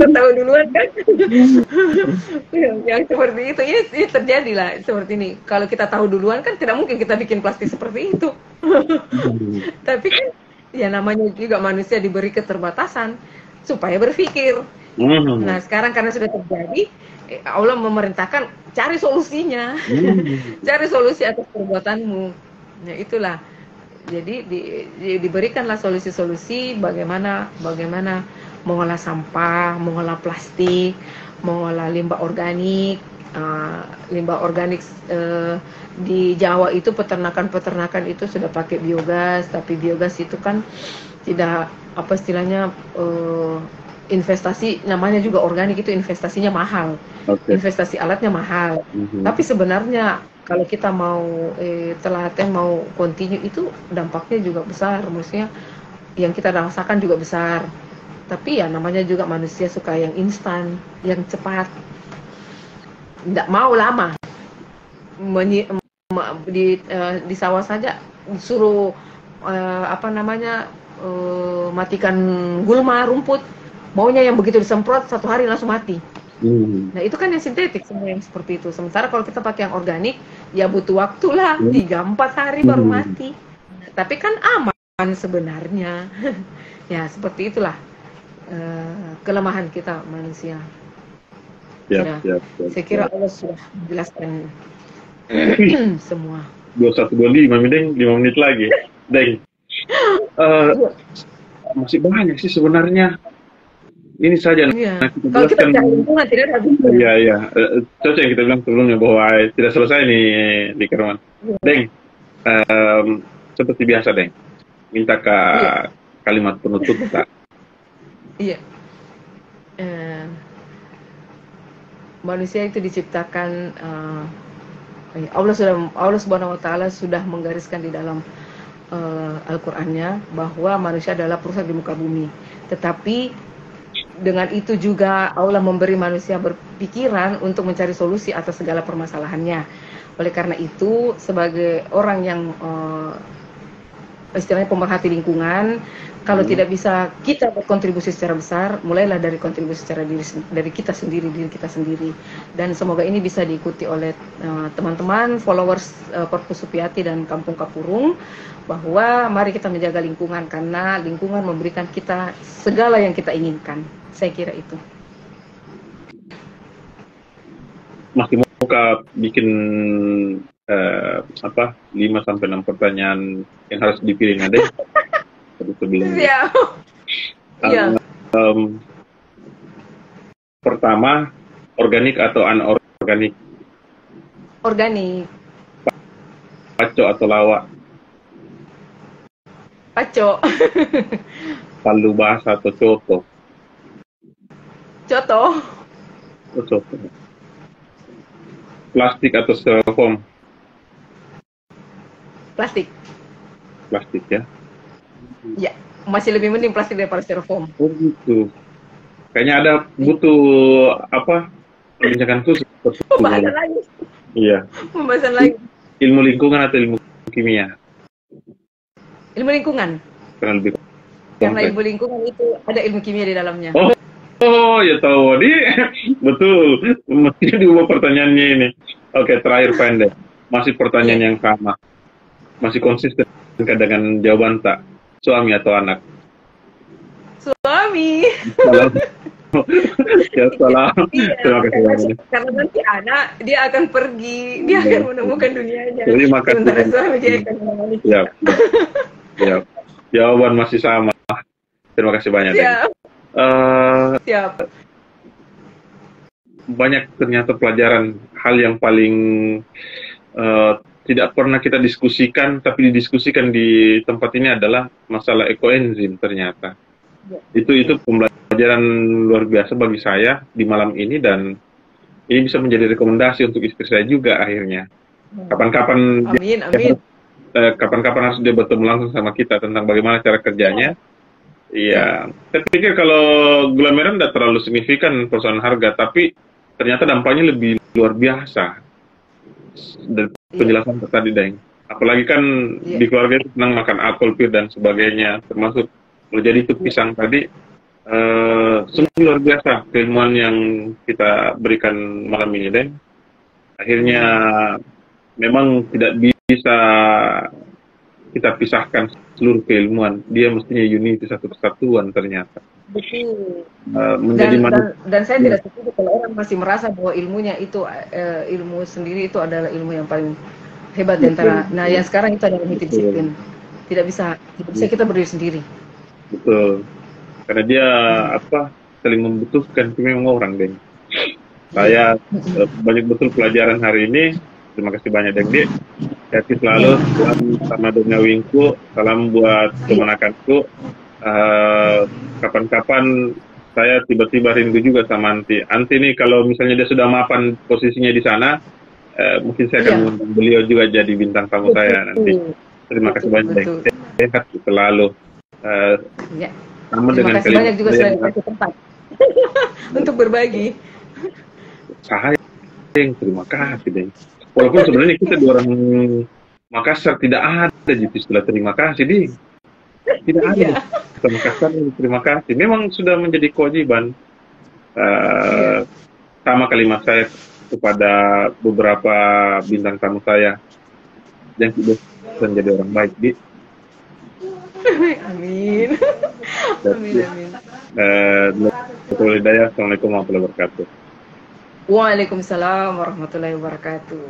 tahu duluan kan yang seperti itu ya terjadi lah seperti ini. Kalau kita tahu duluan kan tidak mungkin kita bikin plastik seperti itu. Tapi kan ya namanya juga manusia diberi keterbatasan supaya berpikir. Nah, sekarang karena sudah terjadi, Allah memerintahkan cari solusinya. Cari solusi atas perbuatanmu. Nah, itulah. Jadi diberikanlah solusi-solusi bagaimana mengolah sampah, mengolah plastik, mengolah limbah organik, limbah organik. Di Jawa itu peternakan itu sudah pakai biogas, tapi biogas itu kan tidak apa istilahnya, investasi, namanya juga organik itu investasinya mahal. Investasi alatnya mahal. Tapi sebenarnya kalau kita mau telaten, mau continue, itu dampaknya juga besar, maksudnya yang kita rasakan juga besar. Tapi ya namanya juga manusia suka yang instan, yang cepat, tidak mau lama. Di sawah saja suruh matikan gulma, rumput, maunya yang begitu disemprot 1 hari langsung mati. Nah itu kan yang sintetik semua yang seperti itu. Sementara kalau kita pakai yang organik, ya butuh waktu lah 3-4 hari baru mati. Tapi kan aman sebenarnya. Ya seperti itulah kelemahan kita manusia. Saya kira Allah sudah menjelaskan semua. 21.25 Deng, 5 menit lagi. Deng, masih banyak sih sebenarnya. Ini saja. Kalau kita bicara lingkungan tidak ada habisnya. Iya. Cocok yang kita bilang sebelumnya bahwa tidak selesai nih di Kerman. Deng, seperti biasa Deng, minta ke kalimat penutup tak? Iya. Manusia itu diciptakan, Allah Subhanahu wa Ta'ala sudah menggariskan di dalam Al-Qur'annya bahwa manusia adalah perusak di muka bumi. Tetapi dengan itu juga Allah memberi manusia berpikiran untuk mencari solusi atas segala permasalahannya. Oleh karena itu, sebagai orang yang istilahnya pemerhati lingkungan, kalau tidak bisa kita berkontribusi secara besar, mulailah dari kontribusi secara diri kita sendiri. Dan semoga ini bisa diikuti oleh teman-teman followers Perpus Supiati dan Kampung Kapurung, bahwa mari kita menjaga lingkungan karena lingkungan memberikan kita segala yang kita inginkan. Saya kira itu. Masih mau bikin 5-6 pertanyaan yang harus dipilih ada sebelumnya. Pertama, organik atau anorganik? Organik. Paco atau lawak? Paco. Palu basah atau coto? Coto. Coto. Plastik atau styrofoam? Plastik. Plastik ya? Ya, masih lebih mending plastik daripada styrofoam. Oh gitu. Kayaknya ada butuh perbincangan khusus. Pembahasan lagi. Iya. Pembahasan lagi. Ilmu lingkungan atau ilmu kimia? Ilmu lingkungan. Karena ilmu lingkungan itu ada ilmu kimia di dalamnya. Oh ya tahu, betul. Mestinya diubah pertanyaannya ini. Oke, terakhir pendek. Masih pertanyaan yang sama. Masih konsisten dengan jawaban tak? Suami atau anak? Suami. Ya salam. Terima kasih. Karena nanti anak dia akan pergi, dia akan menemukan dunianya. Jadi sementara suami dia akan menemani. Ya. Jawaban masih sama. Terima kasih banyak. Siap. Banyak ternyata pelajaran, hal yang paling tidak pernah kita diskusikan, tapi didiskusikan di tempat ini adalah masalah ekoenzim ternyata. Itu pembelajaran luar biasa bagi saya di malam ini, dan ini bisa menjadi rekomendasi untuk istri saya juga akhirnya. Kapan-kapan kapan-kapan harus dia bertemu langsung sama kita tentang bagaimana cara kerjanya. Iya, saya pikir kalau gula merah tidak terlalu signifikan persoalan harga, tapi ternyata dampaknya lebih luar biasa. Dan penjelasan tadi, Deng. Apalagi kan di keluarga itu senang makan apel, pir, dan sebagainya, termasuk menjadi itu pisang tadi. Sungguh luar biasa keilmuan yang kita berikan malam ini, Deng. Akhirnya memang tidak bisa kita pisahkan seluruh keilmuan. Dia mestinya unity, satu kesatuan ternyata. Betul. Dan saya tidak setuju kalau orang masih merasa bahwa ilmunya itu ilmu sendiri itu adalah ilmu yang paling hebat di antara. Nah, yang sekarang itu adalah multidisiplin. Tidak bisa kita berdiri sendiri. Betul. Karena dia saling membutuhkan memang orang, Deng. Saya banyak betul pelajaran hari ini. Terima kasih banyak Deng Dik. Hati selalu, salam sama dunia wingku, salam buat kemenakanku. Kapan-kapan saya tiba-tiba rindu juga sama Anti. Anti nih kalau misalnya dia sudah mapan posisinya di sana, mungkin saya akan mengundang beliau juga jadi bintang tamu saya nanti. Terima kasih banyak Deng. Sehat selalu. Sama Terima dengan kasih banyak juga sudah dikasih tempat untuk berbagi. Saya Deng, terima kasih Deng. Walaupun sebenarnya kita di orang Makassar tidak ada gitu istilah terima kasih Deng. Tidak ada. Kita Makassar terima kasih. Memang sudah menjadi kewajiban. Sama kalimat saya kepada beberapa bintang tamu saya yang sudah menjadi orang baik Di. Amin. Amin. Assalamualaikum warahmatullahi wabarakatuh. Waalaikumsalam warahmatullahi wabarakatuh.